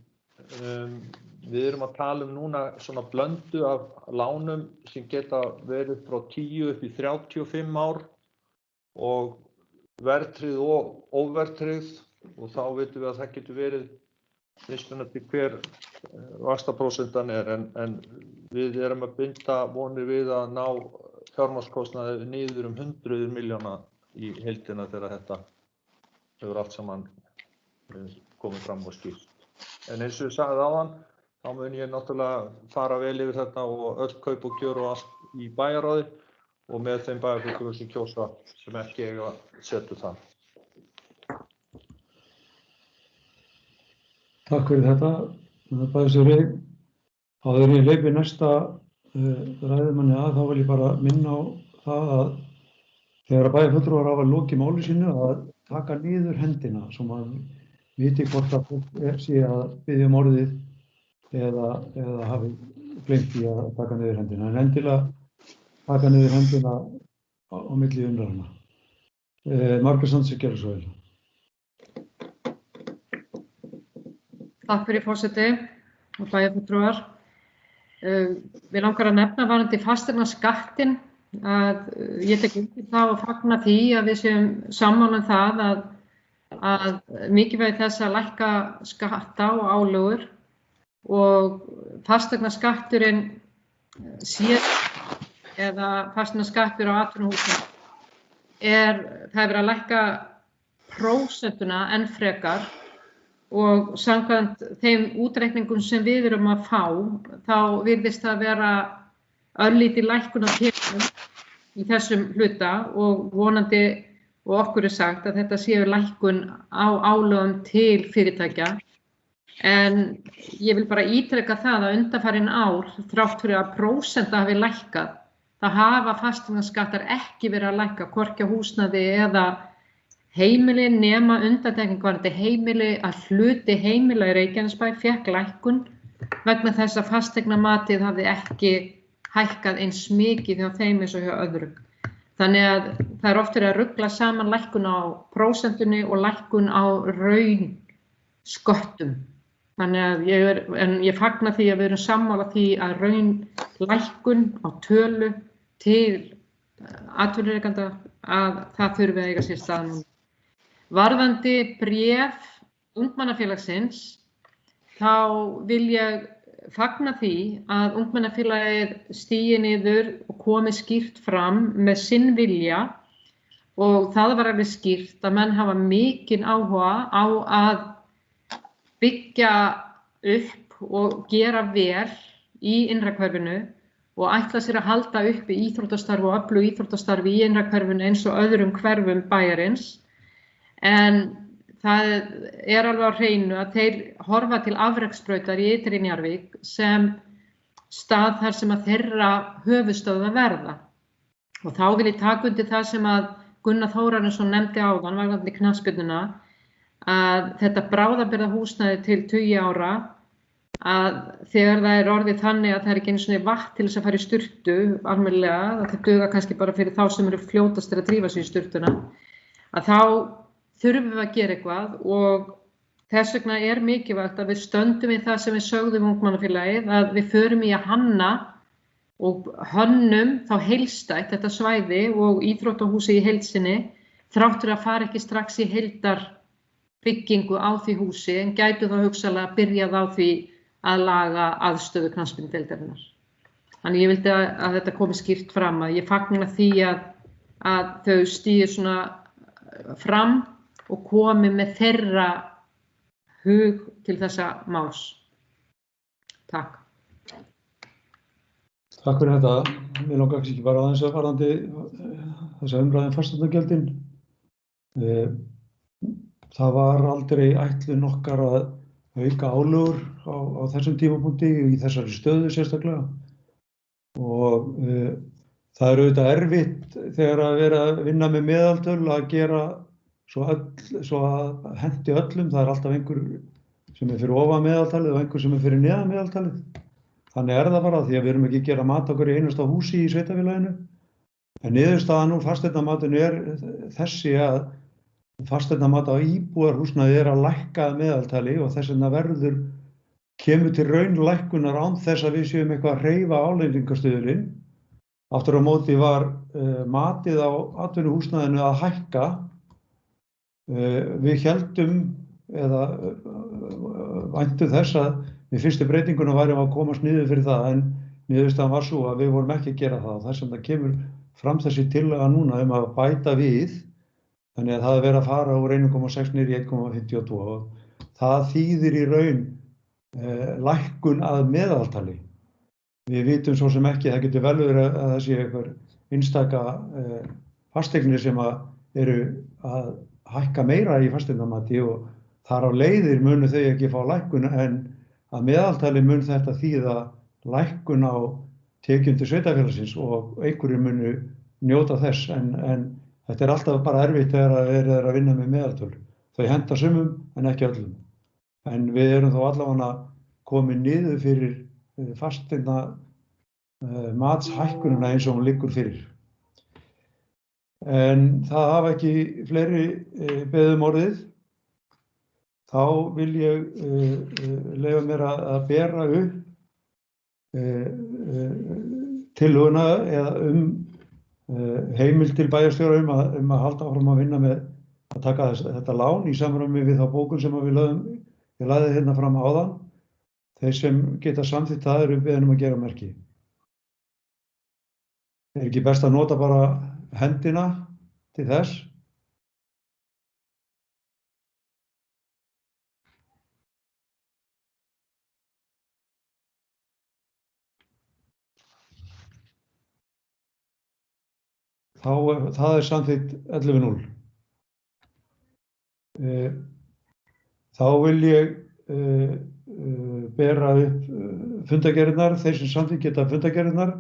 S5: við erum að tala núna svona blöndu af lánum sem geta verið frá 10 upp í 35 ár og verðtryggð og óverðtryggð, og þá vitum við að það getur verið mismunandi hver vaxtaprósentan en við erum að binda vonir við að ná fjármagnskostnaði niður 100 milljóna í heildina þegar þetta hefur allt saman komið fram og skýrt. En eins og ég sagði áðan, þá mun ég náttúrulega fara vel yfir þetta og öll kaup og kjör og allt í bæjarráði og með þeim bæjarfulltrúum sem kjósa sem ekki eiga setu það.
S1: Takk fyrir þetta, bæjarstjóri. Áður en ég hleypi næsta ræðumanni þá vil ég bara minna á það að þegar bæjarfulltrúar hafa lokið máli sínu að taka niður hendina svo maður viti hvort að fólk sé að biðja orðið eða hafi gleymt í að taka niður hendina. En endilega taka niður hendina á milli umræðna. Margrét Sandnes gerði svo vel.
S2: Takk fyrir forseti og bæjarfulltrúar. Við langar að nefna varðandi fasteignaskattinn að ég tek undir það og fagna því að við séum sammála það að mikilvægi þess að lækka skatta og álögur og fasteignaskatturinn eða fasteignaskattur á atvinnuhúsum það er verið að lækka prósentuna enn frekar og samkvæmt þeim útreikningum sem við erum að fá, þá virðist það vera örlítil lækkun á tekjum í þessum hluta og vonandi og okkur sagt að þetta séu lækkun á álögum til fyrirtækja. En ég vil bara ítreka það að undanfarin ár, þrátt fyrir að prósenta hafi lækkað, það hafa fasteignaskattar ekki verið að lækka, hvorki á húsnæði eða heimili nema undantekning varðandi heimili að hluti heimila í Reykjanesbæ fékk lækkun vegna þess að fasteignamatið hafði ekki hækkað eins mikið hjá þeim eins og hjá öðrum. Þannig að það er oft verið að rugla saman lækkun á prósentunni og lækkun á raunsköttum. Þannig að ég fagna því að við erum sammála því að raunlækkun á tölu til atvinnurekenda að það þurfi að eiga sér stað núna. Varðandi bréf ungmennafélagsins, þá vil ég fagna því að ungmennafélagið stigi niður og komi skýrt fram með sinn vilja og það var alveg skýrt að menn hafa mikinn áhuga á að byggja upp og gera vel í innra hverfinu og ætla sér að halda uppi íþróttastarfi og öflugu íþróttastarfi í innra hverfinu eins og öðrum hverfum bæjarins. En það er alveg á hreinu að þeir horfa til afreksbrautar í Ytri Njarðvík sem stað þar sem að þeirra höfuðstöðvar verða. Og þá vil ég taka undir það sem að Gunnar Þórarinsson nefndi áðan varðandi knattspyrnuna, að þetta bráðabirgðahúsnæði til 20 ára, að þegar það er orðið þannig að það er ekki einu svona vatn til þess að fara í sturtu almennilega, að það dugar kannski bara fyrir þá sem eru fljótastir að drífa sig í sturtuna, að þá þurfum við að gera eitthvað og þess vegna er mikilvægt að við stöndum í það sem við sögðum ungmennafélagið, að við förum í að hanna og hönnum þá heildstætt þetta svæði og íþróttahúsi í heild sinni, þrátt fyrir að fara ekki strax í heildarbyggingu á því húsi, en gætu þá hugsanlega byrjað á því að laga aðstöðu knattspyrnudeildarinnar. Þannig ég vildi að þetta komi skýrt fram, að ég fagna því að þau stígi svona fram og komi með þeirra hug til þessa máls. Takk.
S1: Takk fyrir þetta. Mér langar ekki bara aðeins að varðandi þessa umræðum fasteignagjöldin. Það var aldrei ætlun okkar að auka álögur á þessum tímapunkti í þessari stöðu sérstaklega. Og það er auðvitað erfitt þegar að vera að vinna með meðaltöl að gera svo að henti öllum. Það er alltaf einhver sem er fyrir ofan meðaltalið og einhver sem er fyrir neðan meðaltalið. Þannig er það bara því að við erum ekki að gera mat okkur í einasta húsi í sveitarfélaginu. En niðurstaðan úr fasteignamatinu er þessi að fasteignamat á íbúðarhúsnæði er að lækka að meðaltali og þess vegna kemur til raunlækkunar án þess að við séum eitthvað að hreyfa álagningarstuðulinn. Aftur á móti var matið á atvinnuhúsnæðinu að hækka. Við héldum eða væntum þess að við fyrstu breytinguna værum að komast niður fyrir það, en niðurstaðan var svo að við vorum ekki að gera það. Þess vegna kemur fram þessi tillaga núna að bæta við, þannig að það er verið að fara úr 1,6 niður í 1,52 og það þýðir í raun lækkun að meðaltali. Við vitum svo sem ekki, það getur vel verið að það sé einhver einstaka fasteignir sem eru að hækka meira í fasteignamati og þar á leiðir munu þau ekki fá lækkun, en að meðaltali mun þetta þýða lækkun á tekjum til sveitarfélagsins og einhverjir munu njóta þess, en þetta er alltaf bara erfitt þegar þeir eru að vinna með meðaltöl. Þau henta sumum en ekki öllum. En við erum þó allavega komin niður fyrir fasteigna matshækkunina eins og hún liggur fyrir. En það hafa ekki fleiri beðið um orðið. Þá vil ég leyfa mér að bera upp tillöguna eða heimild til bæjarstjóra að halda áfram að vinna með að taka þetta lán í samræmi við þá bókun sem ég lagði hérna fram áðan. Þeir sem geta samþykkt það eru beðin að gera merki. Er ekki best að nota bara hendina til þess? það samþykkt 11-0. Þá vil ég bera upp fundargerðirnar. Þeir sem samþykkt geta fundargerðirnar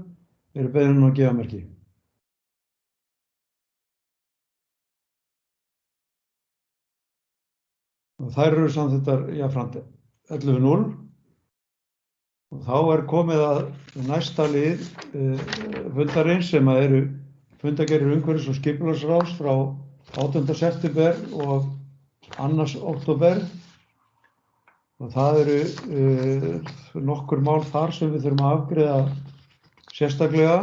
S1: eru beðnir að gefa merki. Og þær eru samþykktar jafnframt 11-0. Og þá komið að næsta lið fundarins sem eru fundargerðir umhverfis- og skipulagsráðs frá 18. september og 2. október. Og það eru nokkur mál þar sem við þurfum að afgreiða sérstaklega.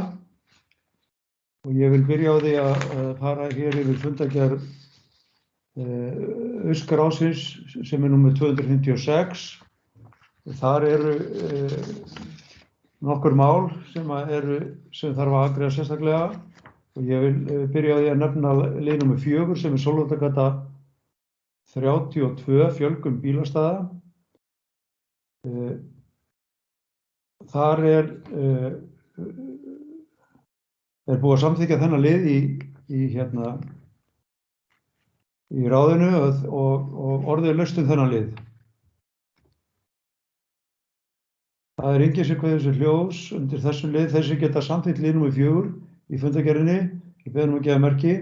S1: Og ég vil byrja á því að fara hér yfir fundargerð Öskuráðsins sem númer 256. Þar eru nokkur mál sem þarf að afgreiða sérstaklega. Og ég vil byrja á því að nefna lið númer 4 sem Sólvallagata 32, fjölgun bílastæða. Þar búið að samþykkja þennan lið í ráðinu og orðið laust þennan lið. Það enginn sem kveður sér hljós undir þessum lið. Þeir sem geta samþykkt lið númer 4 í fundargerðinni, ég beðum að gefa merki.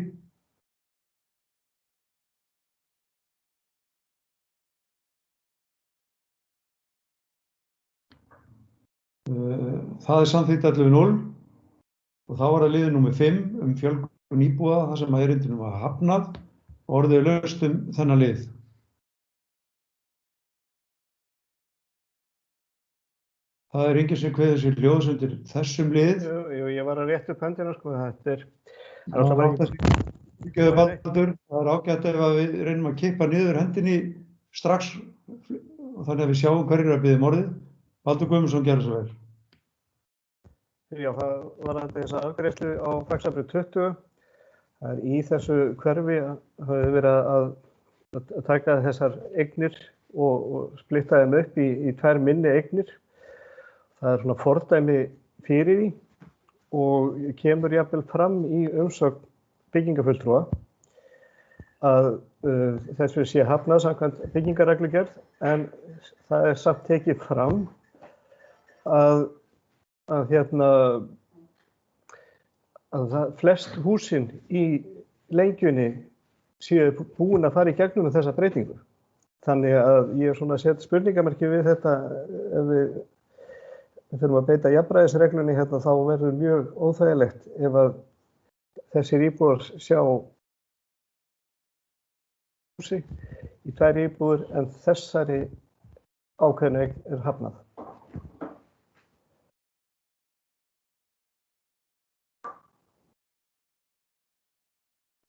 S1: Það samþykkt 11-0 og þá var það liður númer 5 fjölgun íbúða, þar sem erindinu var hafnað og orðið laust þennan lið. Það enginn sem kveður sér hljós undir þessum lið.
S6: Jú, ég var að rétta upp höndina, sko. Þetta
S1: Það ágætt ef við reynum að kippa niður hendinni strax og þannig að við sjáum hverjir að biðja orðið. Baldur Guðmundsson gerði svo vel.
S6: Já, það var þessa afgreiðslu á Faxabraut 20. Það í þessu hverfi hafði verið að taka þessar eignir og splitta þeim upp í 2 minni eignir. Það svona fordæmi fyrir því og kemur jafnvel fram í umsögn byggingafulltrúa að þessu sé hafnað samkvæmt byggingarreglugerð, en það samt tekið fram að flest húsin í lengjunni séu búin að fara í gegnum þessa breytingu. Þannig að ég svona set spurningamerki við þetta. Ef við þurfum að beita jafnræðisreglunni þá verður mjög óþægilegt ef að þessir íbúar sjá húsi í 2 íbúðir en þessari ákveðnu eign hafnað.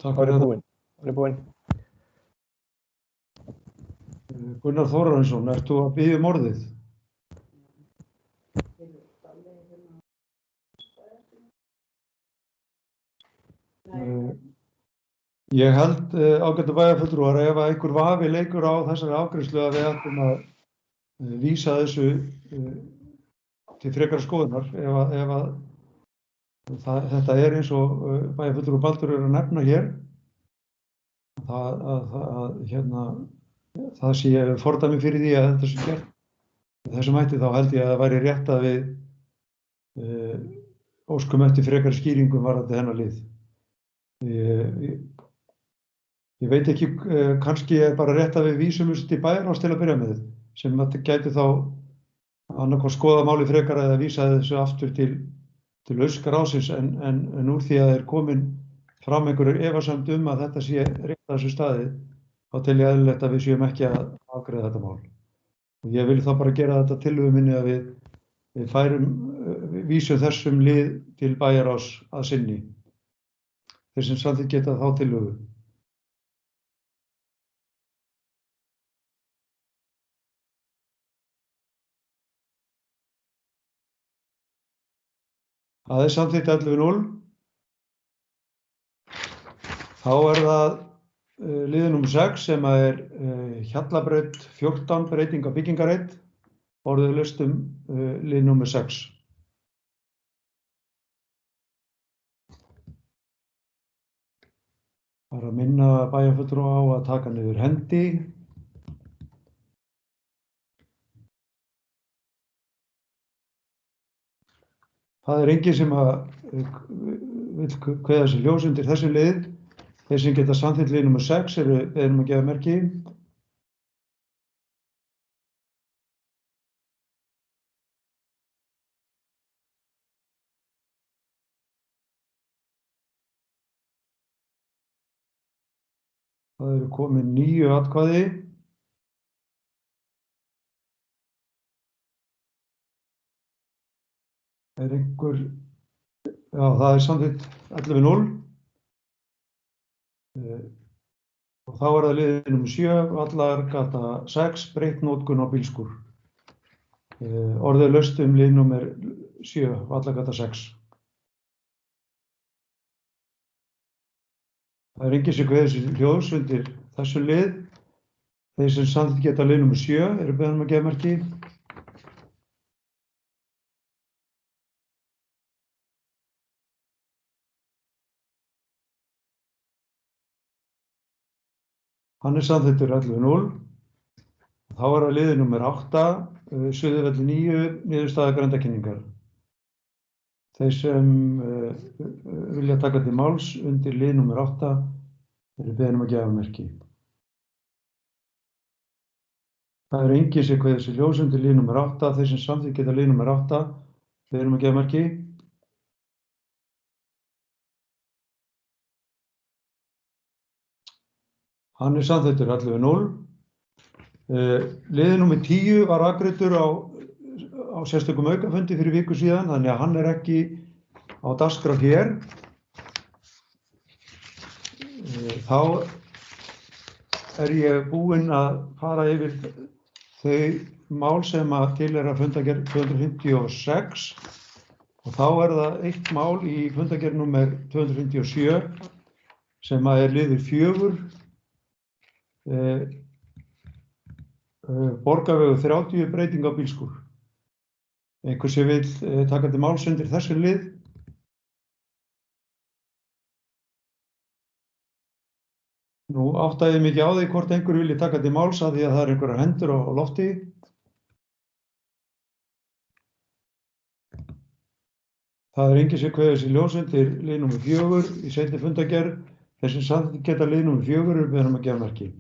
S1: Takk fyrir það.
S6: Það búinn.
S1: Gunnar Þórarinsson, ert þú að biðja orðið? Ég held ágætu bæjarfulltrúar ef einhver vafi leikur á þessari afgreiðslu að við ættum að vísa þessu til frekara skoðunar. Ef þetta eins og bæjarfulltrúar Baldur að nefna hér, það sé fordæmi fyrir því að þetta sé gert. Þessum hætti þá held ég að það væri rétt að við óskum eftir frekari skýringum varðandi þennan lið. Ég veit ekki, kannski bara rétt að við vísum þessu til bæjarráðs til að byrja með, sem gæti þá annarkvort skoða máli frekar eða vísa þessu aftur til Öskuráðsins, en úr því að komin fram einhverjur efasemd að þetta sé rétt að þessu staði, þá tel ég eðlilegt að við séum ekki að afgreiða þetta mál. Og ég vil þá bara gera þetta tillögu minni að við vísum þessum lið til bæjarráðs að sinni. Þeir sem samþykkt geta þá tillögu. Það samþykkt 11-0. Þá það liður númer 6 sem Hjallabraut 14, breyting á byggingarreit, orðið laust lið númer 6. Bara minna bæjarfulltrúa á að taka niður hendi. Það enginn sem vill kveða sér ljós undir þessu lið. Þeir sem geta samþykkt lið nr. 6 eru beðin að gefa merki. Það eru komin 9 atkvæði. Einhver, já, það samþykkt 11-0. Og þá það liðið nr. 7, Vallargata 6, breytt notkun á bílskúr. Orðið laust lið nr. 7, Vallargata 6. Það enginn sem kveður sér ljós undir þessu lið. Þeir sem samþykkt geta lið nr. 7 eru beðin að gefa merki. Hann samþykktur 11-0. Þá það liðið nr. 8, Suðurvelli 9, niðurstaða grenndarkynningar. Þeir sem vilja taka til máls undir lið nr. 8 eru beðin að gefa merki. Það enginn sem kveður sér ljós undir lið nr. 8. Þeir sem samþykkt geta lið nr. 8 beðin að gefa merki. Hann samþykktur 11-0. Liðið nr. 10 var afgreiddur á sérstökum aukafundi fyrir viku síðan, þannig að hann ekki á dagskrá hér. Þá ég búinn að fara yfir þau mál sem tilheyra fundargerð 256 og þá það eitt mál í fundargerð nr. 257 sem liður 4. Borgarvegur 30 breyting á bílskúr. Einhver sem vill taka til máls undir þessu lið? Nú áttaði ég mikið á því hvort einhver vilji taka til máls af því að það einhverjar hendur á lofti. Það enginn sem kveður sér ljós undir lið nr. 4 í seinni fundargerð. Þeir sem samþykkt geta lið nr. 4 eru beðin að gefa merki.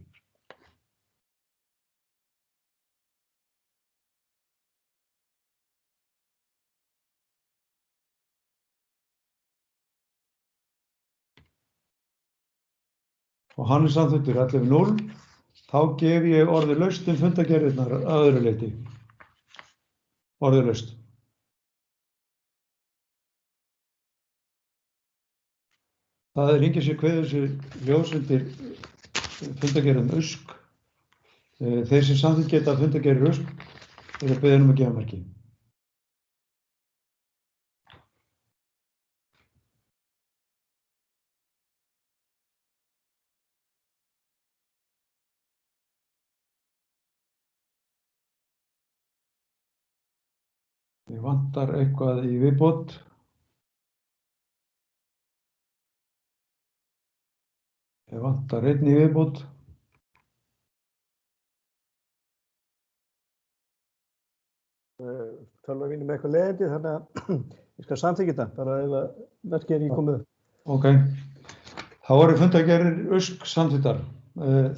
S1: Og hann samþykktur 11-0. Þá gef ég orðið laust fundargerðirnar að öðru leyti. Orðið laust. Það enginn sem kveður sér ljós undir fundargerðin Usk. Þeir sem samþykkt geta fundargerðir Usk eru beðin að gefa merki. Ég vantar eitthvað í viðbót. Ég vantar einn í viðbót.
S6: Tölva mínu með eitthvað leiðindi, þannig að ég skal samþykkja þetta, bara ef merkið ekki komið.
S1: Ok. Þá eru fundargerðir Usk samþykktar.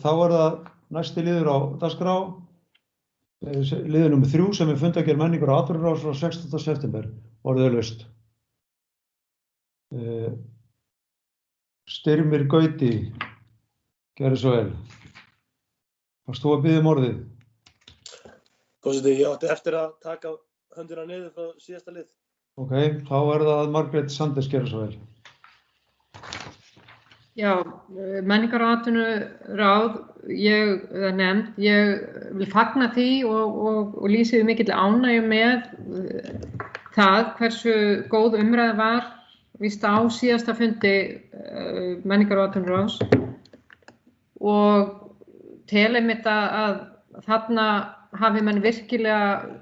S1: Þá það næsti liður á dagskrá. Liður nr. 3 sem fundargerð menningar og atburðarás frá 16. september. Orðið laust. Styrmir Gauti, gerðu svo vel. Varst þú að biðja orðið?
S9: Forseti, ég átti eftir að taka höndina niður frá síðasta lið.
S1: Ok, þá það Margrét Sanders, gerðu svo vel.
S2: Já, menningar og atvinnuráð, ég vil fagna því og lýsi við mikill ánægju með það hversu góð umræða var víst á síðasta fundi menningar og atvinnuráðs og tel einmitt að þarna hafi menn virkilega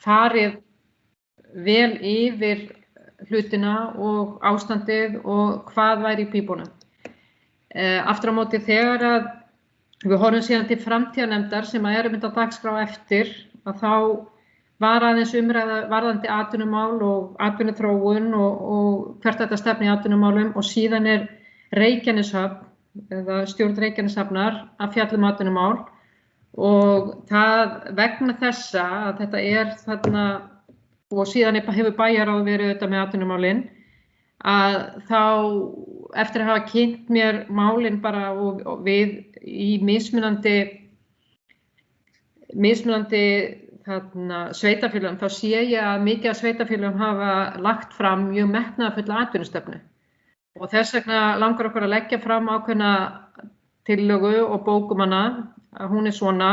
S2: farið vel yfir hlutina og ástandið og hvað væri í pípunum. Aftur á móti þegar að við horfum síðan til framtíðarnefndar sem að erum á dagskrá eftir, að þá var aðeins umræða varðandi atvinnumál og atvinnuþróun og hvert þetta stefni í atvinnumálum og síðan Reykjaneshöfn eða stjórn Reykjaneshafnar að fjalla um atvinnumál og það vegna þessa að þetta þarna og síðan hefur bæjarráð verið auðvitað með atvinnumálin að þá eftir að hafa kynnt mér málin bara og við í mismunandi sveitarfélögum þá sé ég að mikið af sveitarfélögum hafa lagt fram mjög metnaðarfulla atvinnustefnu og þess vegna langar okkur að leggja fram ákveðna tillögu og bókum hana að hún svona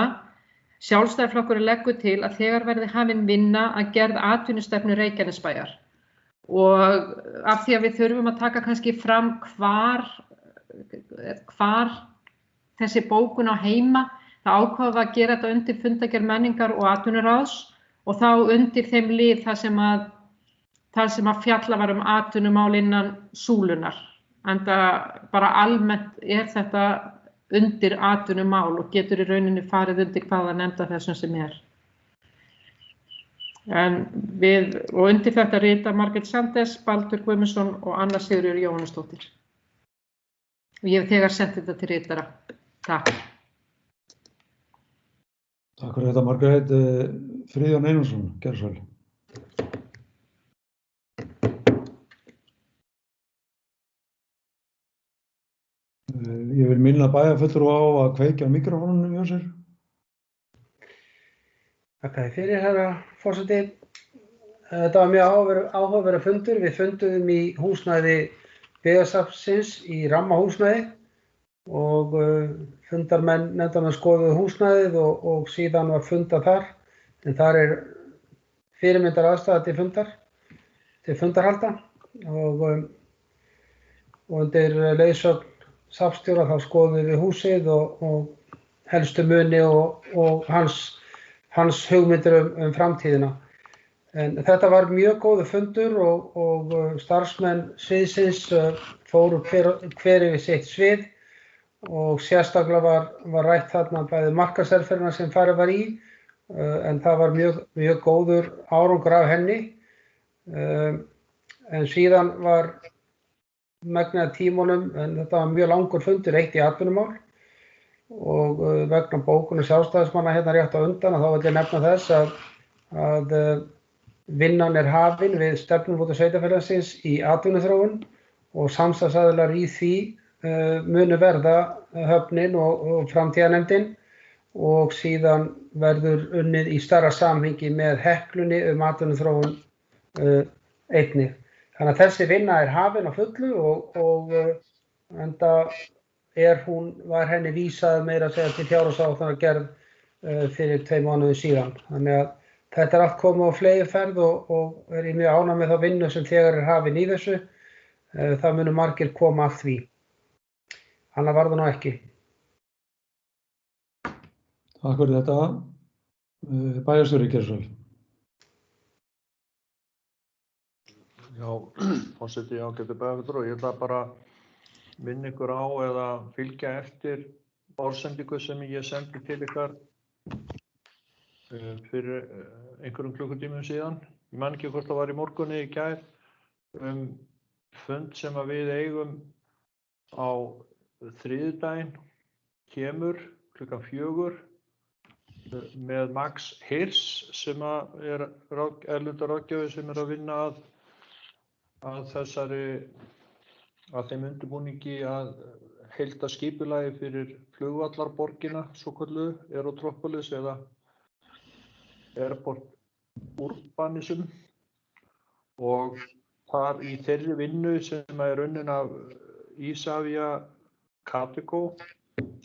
S2: Sjálfstæðisflokkurinn leggur til að þegar verði hafin vinna að gerð atvinnustefnu Reykjanesbæjar og af því að við þurfum að taka kannski fram hvar þessi bókun á heima, þá ákváðum við að gera þetta undir fundargerð menningar og atvinnuráðs og þá undir þeim lið þar sem að fjalla var um atvinnumál innan súlunar. Enda bara almennt þetta undir atvinnumál og getur í rauninni farið undir hvaða nefnda þessum sem og undir þetta rita Margrét Sandes, Baldur Guðmundsson og Anna Sigríður Jóhannesdóttir. Og ég hef þegar sent þetta til ritara. Takk.
S1: Takk fyrir þetta Margrét. Friðjón Einarsson, gjörðu svo vel. Ég vil minna bæjarfulltrúa á að kveikja á mikrofónunum hjá sér.
S4: Takk fyrir, herra forseti. Þetta var mjög áhugaverður fundur. Við funduðum í húsnæði byggðasafnsins í rammahúsnæði og nefndarmenn skoðuðu húsnæðið og síðan var fundað þar. En þar fyrirmyndar aðstaða til fundarhalda og undir leiðsögn safnstjóra þá skoðuðum við húsið og helstu muni og hans hugmyndir framtíðina. En þetta var mjög góður fundur og starfsmenn sviðsins fóru hver yfir sitt svið og sérstaklega var rætt þarna bæði markaðsherferðina sem farið var í en það var mjög góður árangur af henni. En síðan var megnaði tímunum, en þetta var mjög langur fundur, eitt í atvinnumál og vegna bókunar sjálfstæðismanna hérna rétt á undan þá vil ég nefna þess að vinnan hafin við stefnumótun sveitarfélagsins í atvinnuþróun og samstarfsaðilar í því munu verða höfnin og framtíðarnefndin og síðan verður unnið í stærra samhengi með Heklunni atvinnuþróun einnig. Þannig að þessi vinna hafin á fullu og enda var henni vísað meira að segja til fjárhagsáætlunargerð fyrir 2 mánuðum síðan. Þannig að þetta allt komið á fleygiferð og ég mjög ánægður með þá vinnu sem þegar hafin í þessu. Það munu margir koma að því. Annað var það nú ekki.
S1: Takk fyrir þetta. Bæjarstjóri, gjörðu svo vel.
S5: Já, forseti, ágætu bæjarfulltrúar, ég ætla bara minna ykkur á eða fylgja eftir orðsendingu sem ég sendi til ykkar fyrir einhverjum klukkutímum síðan. Ég man ekki hvort það var í morgunni í gær fund sem við eigum á þriðjudaginn kemur klukkan 4 með Max Hirs sem erlendur ráðgjafi sem að vinna að þeim undirbúningi að heildarskipulagi fyrir flugvallarborgina svokölluðu Aerotropolis eða Airport Urbanism og þar í þeirri vinnu sem unnin af Isavia, Kateko,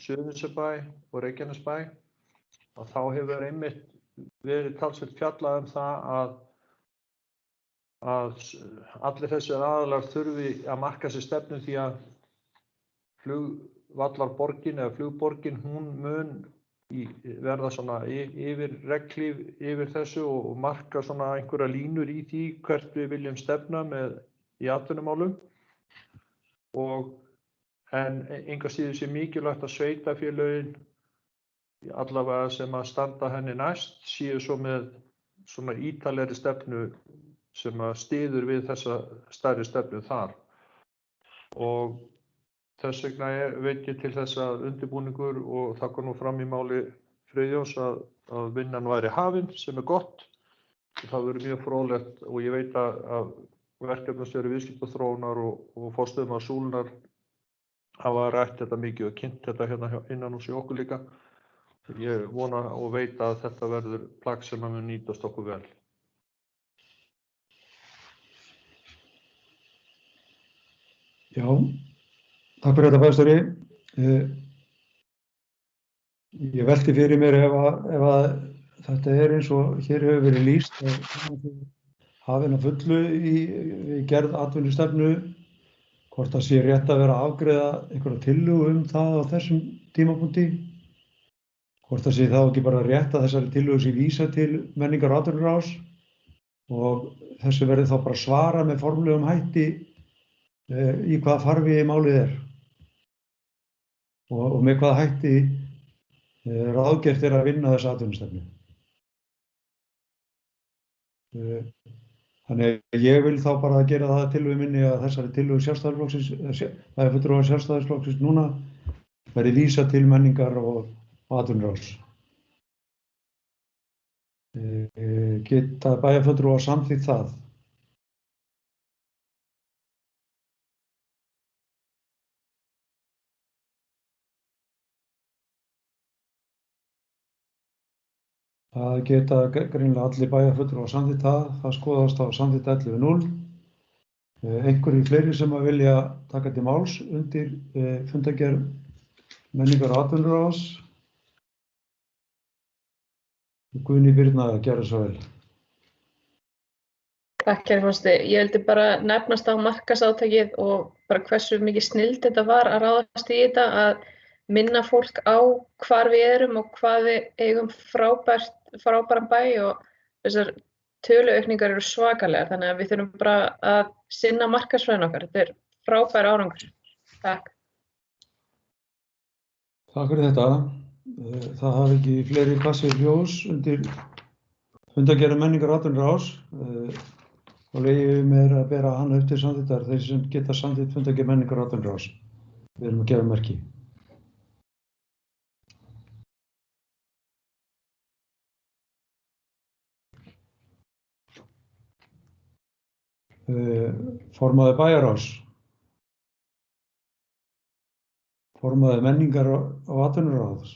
S5: Suðurnesjabæ og Reykjanesbæ og þá hefur einmitt verið talsvert fjallað það að allir þessir aðilar þurfi að marka sér stefnu því að flugvallarborgin eða flugborgin hún mun verða svona yfir regnhlíf yfir þessu og marka svona einhverja línur í því hvert við viljum stefna í atvinnumálum og en engu að síður sé mikilvægt að sveitarfélögin, allavega sem að standa henni næst, séu svo með svona ítarlegri stefnu sem að styður við þessa stærri stefnu þar. Og þess vegna veit ég til þess að undirbúningur, og það kom nú fram í máli Friðjóns að vinnan væri hafin, sem gott. Það verður mjög fróðlegt, og ég veit að verkefnastjóri viðskiptaþróunar og forstöðumaður Súlunnar hafa rætt þetta mikið og kynnt þetta hérna innan hús í okkur líka. Ég vona og veit að þetta verður plagg sem mun nýtast okkur vel.
S1: Já, takk fyrir þetta bæjarstjóri. Ég velti fyrir mér ef að þetta eins og hér hefur verið lýst hafin að fullu í gerð atvinnustefnu, hvort það sé rétt að vera að afgreiða einhverja tillögu það á þessum tímapunkti, hvort það sé þá ekki bara rétt að þessari tillögu sé vísað til menningar- og atvinnuráðs og þessu verði þá bara svarað með formlegum hætti í hvaða farvegi málið og með hvaða hætti ráðgert að vinna þessa atvinnustefnu. Þannig að ég vil þá bara gera það tillögu minni að þessari tillögu Sjálfstæðisflokksins, það er fulltrúar Sjálfstæðisflokksins núna, verði vísað til menningar- og atvinnuráðs. Geta bæjarfulltrúar samþykkt það? Það geta greinilega allir bæjarfulltrúar samþykkt það skoðast á samþykkt 11.0. Einhverjir fleiri sem að vilja taka til máls undir fundargerð menningar- og atvinnuráðs. Guðný Birna, gerðu svo vel.
S8: Takk, kæri forseti. Ég vildi bara nefnast á markaðsátakið og bara hversu mikið snilld þetta var að ráðast í þetta, að minna fólk á hvar við erum og hvað við eigum frábæran bæ, og þessar töluaukningar eru svakalegar, þannig að við þurfum bara að sinna markaðsfræðin okkar. Þetta er frábær árangur. Takk.
S1: Takk fyrir þetta. Það hafi ekki fleiri hvassir ljós undir fundargerð menningar- og atvinnuráðs. Og leyfi mér að bera hann upp til samþykktar, þeir sem geta samþykkt fundargerð menningar- og atvinnuráðs. Við erum að gefa merki. Formaður bæjarráðs, formaður menningar- og atvinnuráðs.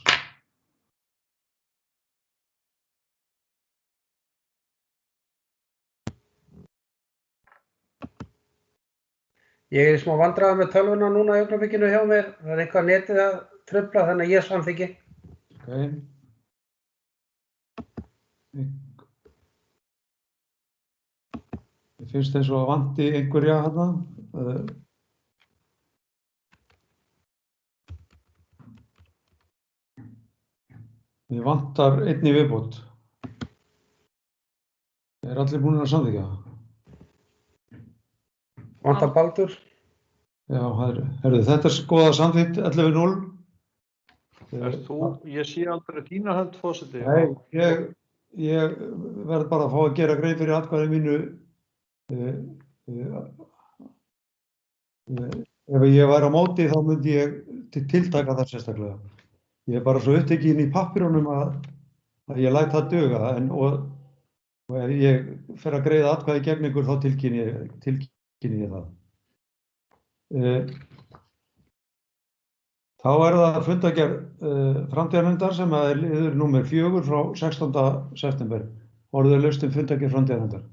S4: Ég er í smá vandræðum með tölvuna núna í augnablikinu hjá mér. Það er eitthvað netið að trufla, þannig að ég samþykki.
S1: Okay. Mér finnst eins og að vanti einhverja þarna. Mér vantar einn í viðbót. Er allir búin að samþykkja það?
S4: Vantar Baldur?
S1: Já, herðu, þetta er skoðað samþykkt 11.0.
S5: Ég sé aldrei þína hönd, forseti.
S1: Nei, ég verð bara að fá að gera grein fyrir atkvæði mínu. Ef ég væri á móti þá myndi ég tiltaka það sérstaklega. Ég er bara svo upptekinn í pappírunum að ég læt það duga, og ef ég fer að greiða atkvæði gegn ykkur þá tilkynni ég það. Þá er það fundargerð framtíðarnefndar sem er liður númer 4 frá 16. september. Orðið laust fundargerð framtíðarnefndar.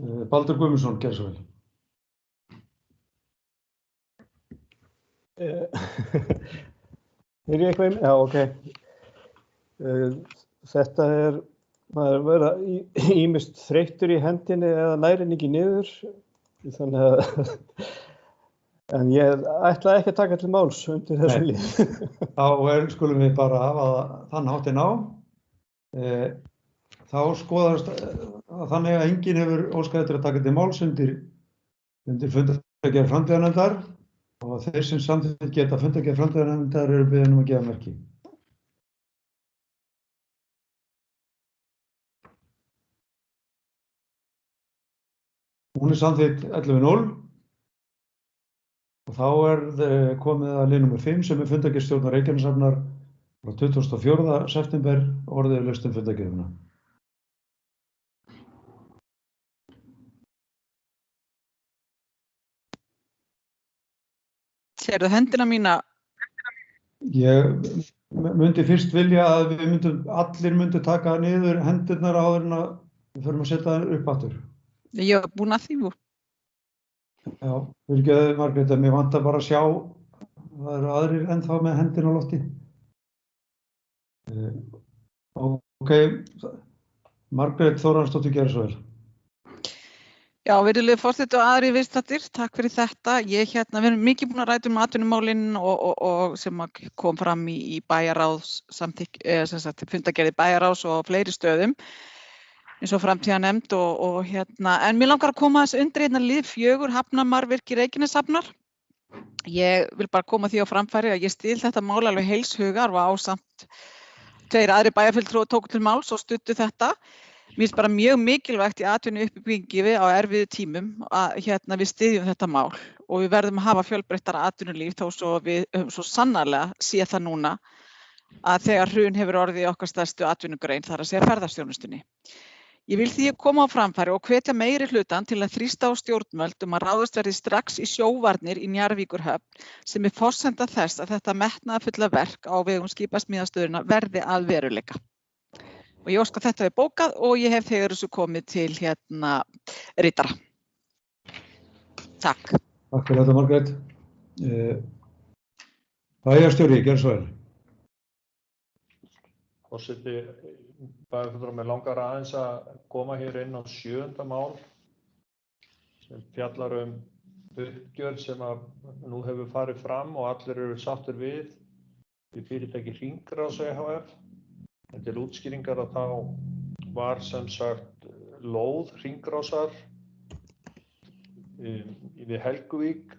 S1: Baldur Guðmundsson, gerðu svo vel.
S6: Er ég eitthvað? Já, ok. Þetta maður verða ýmist þreyttur í hendinni eða lærin ekki niður. Þannig að, en ég ætla ekki að taka til máls undir þessu lið.
S1: Þá skulum við bara hafa þann háttinn á. Þá skoðast þannig að enginn hefur óskað eftir að taka til máls undir fundargerð framtíðarnefndar og þeir sem samþykkt geta fundargerð framtíðarnefndar eru beðin að gefa merki. Hún er samþykkt 11.0 og þá er komið að lið nr. 5 sem er fundargerð stjórnar Reykjaneshafnar frá 24. september orðið laust fundargerðina.
S10: Sérðu höndina mína?
S1: Ég myndi fyrst vilja að allir myndu taka niður hendurnar áður en að við förum að setja það upp aftur.
S10: Ég hef búin að því.
S1: Já, fyrirgeðu Margrét, mér vantar bara að sjá, það eru aðrir ennþá með hendina á lofti. Ok, Margrét Þórarinsdóttir, gerðu svo vel.
S10: Já, virðulegi forseti og aðrir viðstaddir, takk fyrir þetta. Við erum mikið búin að ræða atvinnumálin og sem kom fram í bæjarráðs fundargerð bæjarráðs og fleiri stöðum eins og framtíðarnefnd en mér langar að koma þess undir lið 4 hafnarmannvirki Reykjaneshafnar. Ég vil bara koma því á framfæri að ég styð þetta mál alveg heils hugar og ásamt 2 aðrir bæjarfulltrúar tóku til máls og studdu þetta. Mér finnst bara mjög mikilvægt í atvinnuuppbyggingu á erfiðu tímum að við styðjum þetta mál og við verðum að hafa fjölbreyttara atvinnulíf þó svo við svo sannarlega sé það núna að þegar hrun hefur orðið í okkar stærstu atvinnugrein, þar að segja ferðaþjónustunni. Ég vil því koma á framfæri og hvetja meiri hlutann til að þrýsta á stjórnvöld að ráðast verði strax í sjóvarnir í Njarðvíkurhöfn sem er forsenda þess að þetta metnaðarfulla verk á vegum skipasmíðastöðina verði að veruleika. Og ég óska þetta við bókað og ég hef þegar þessu komið til ritara. Takk.
S1: Takk fyrir þetta, Margrét. Bæjarstjóri, gerðu svo vel.
S5: Forseti, bæjarfulltrúar, mig langar aðeins að koma hér inn á 7. mál sem fjallar uppgjör sem nú hefur farið fram og allir eru sáttir við í fyrirtæki Hringrás ehf. En til útskýringar að þá var sem sagt lóð Hringrásar við Helguvík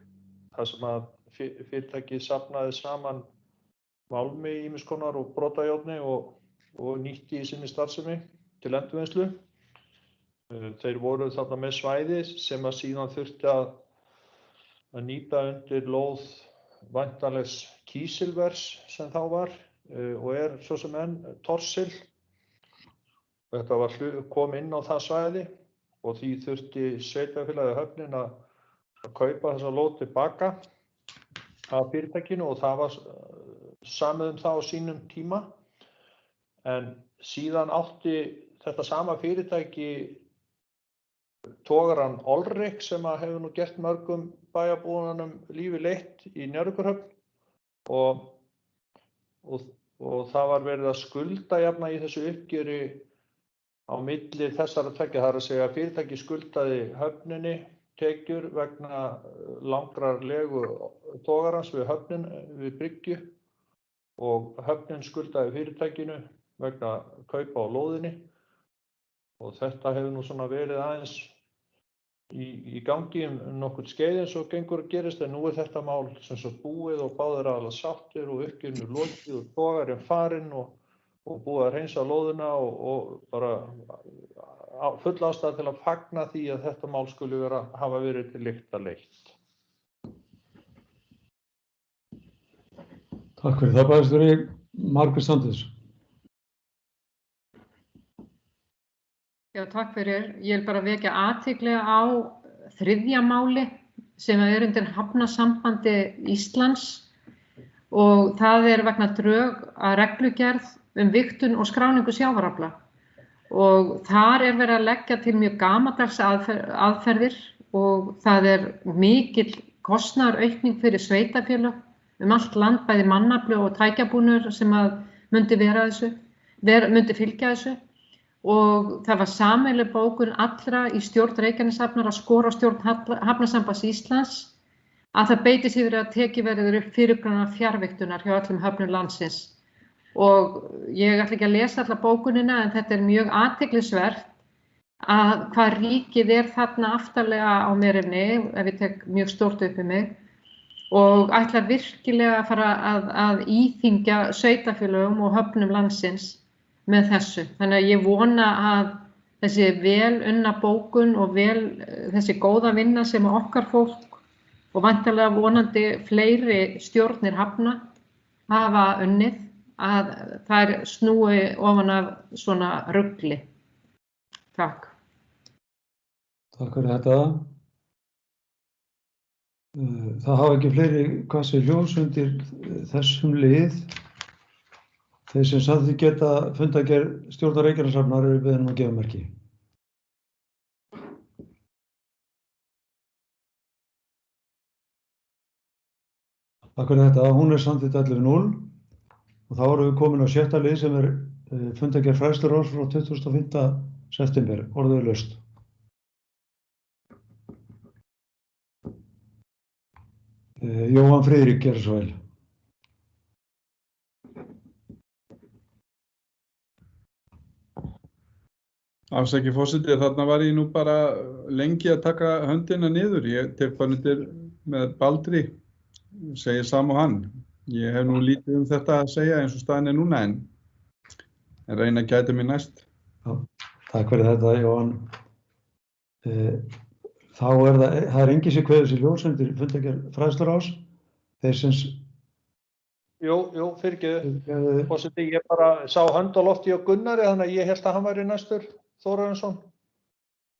S5: þar sem að fyrirtækið safnaði saman málmi ýmiss konar og brotajárni og nýtti í sinni starfsemi til endurvinnslu. Þeir voru þarna með svæði sem að síðan þurfti að nýta undir lóð væntanlegs kísilvers sem þá var og er svo sem enn Thorsil. Þetta kom inn á það svæði og því þurfti sveitarfélagið Höfnin að kaupa þessa lóð tilbaka af fyrirtækinu og það var samið það á sínum tíma. En síðan átti þetta sama fyrirtæki togarann Olrik sem hefur nú gert mörgum bæjarbúunum lífi leitt í Njarðvíkurhöfn og það var verið að skuldajafna í þessu uppgjöri á milli þessara tveggja, það er að segja að fyrirtæki skuldaði höfninni tekjur vegna langrar legu togarans við höfnin við bryggju og höfnin skuldaði fyrirtækinu vegna kaupa á lóðinni og þetta hefur nú svona verið aðeins í gangi nokkurn skeið eins og gengur að gerist en nú er þetta mál sem svo búið og báðir aðalega sáttir og uppgjörinu lokið og togarinn farinn og búið að hreinsa lóðina og bara full ástæða til að fagna því að þetta mál skuli hafa verið til lykta leitt.
S1: Takk fyrir það, bæjarstjóri. Margrét Sanders.
S2: Já, takk fyrir. Ég vil bara vekja athygli á 3. máli sem er undir Hafnasambandi Íslands og það er vegna drög að reglugerð vigtun og skráningu sjávarafla. Og þar er verið að leggja til mjög gamaldags aðferðir og það er mikill kostnaðaraukning fyrir sveitarfélög allt land, bæði mannafli og tækjabúnaður sem myndi fylgja þessu. Og það var sameiginleg bókun allra í stjórn Reykjaneshafnar að skora á stjórn Hafnasambands Íslands að það beiti sig fyrir að tekið verður upp fyrirkomulag fjarvigtunar hjá öllum höfnum landsins. Og ég ætla ekki að lesa alla bókunina en þetta er mjög athyglisvert hvað ríkið þarna aftarlega á merinni, ef ég tek mjög stórt upp í mig, og ætlar virkilega að fara að íþyngja sveitarfélögum og höfnum landsins með þessu. Þannig að ég vona að þessi vel unna bókun og þessi góða vinna sem okkar fólk og væntanlega vonandi fleiri stjórnir hafna hafa unnið, að þær snúi ofan af svona rugli. Takk.
S1: Takk fyrir þetta. Það hafa ekki fleiri hvassir ljós undir þessum lið. Þeir sem samþykkt geta fundargerð stjórnar Reykjaneshafnar eru beðin að gefa merki. Takk fyrir þetta. Hún samþykkt 11-0 og þá erum við komin á 6. lið sem fundargerð fræðsluráðs frá 25. september, orðuðlaust. Jóhann Friðrik, gerðu svo vel.
S3: Afsakið forseti, þarna var ég nú bara lengi að taka höndina niður. Ég tek bara undir með Baldri, segir sam og hann. Ég hef nú lítið þetta að segja eins og staðan núna en reyna að gæta mér næst.
S1: Já, takk fyrir þetta, Jóhann. Þá það enginn sem kveður sér ljós undir fundargerð fræðsluráðs. Þeir sem...
S5: Jú, fyrirgeðu. Forseti, ég bara sá hönd á lofti á Gunnari, þannig að ég held að hann væri næstur, Þórarinsson.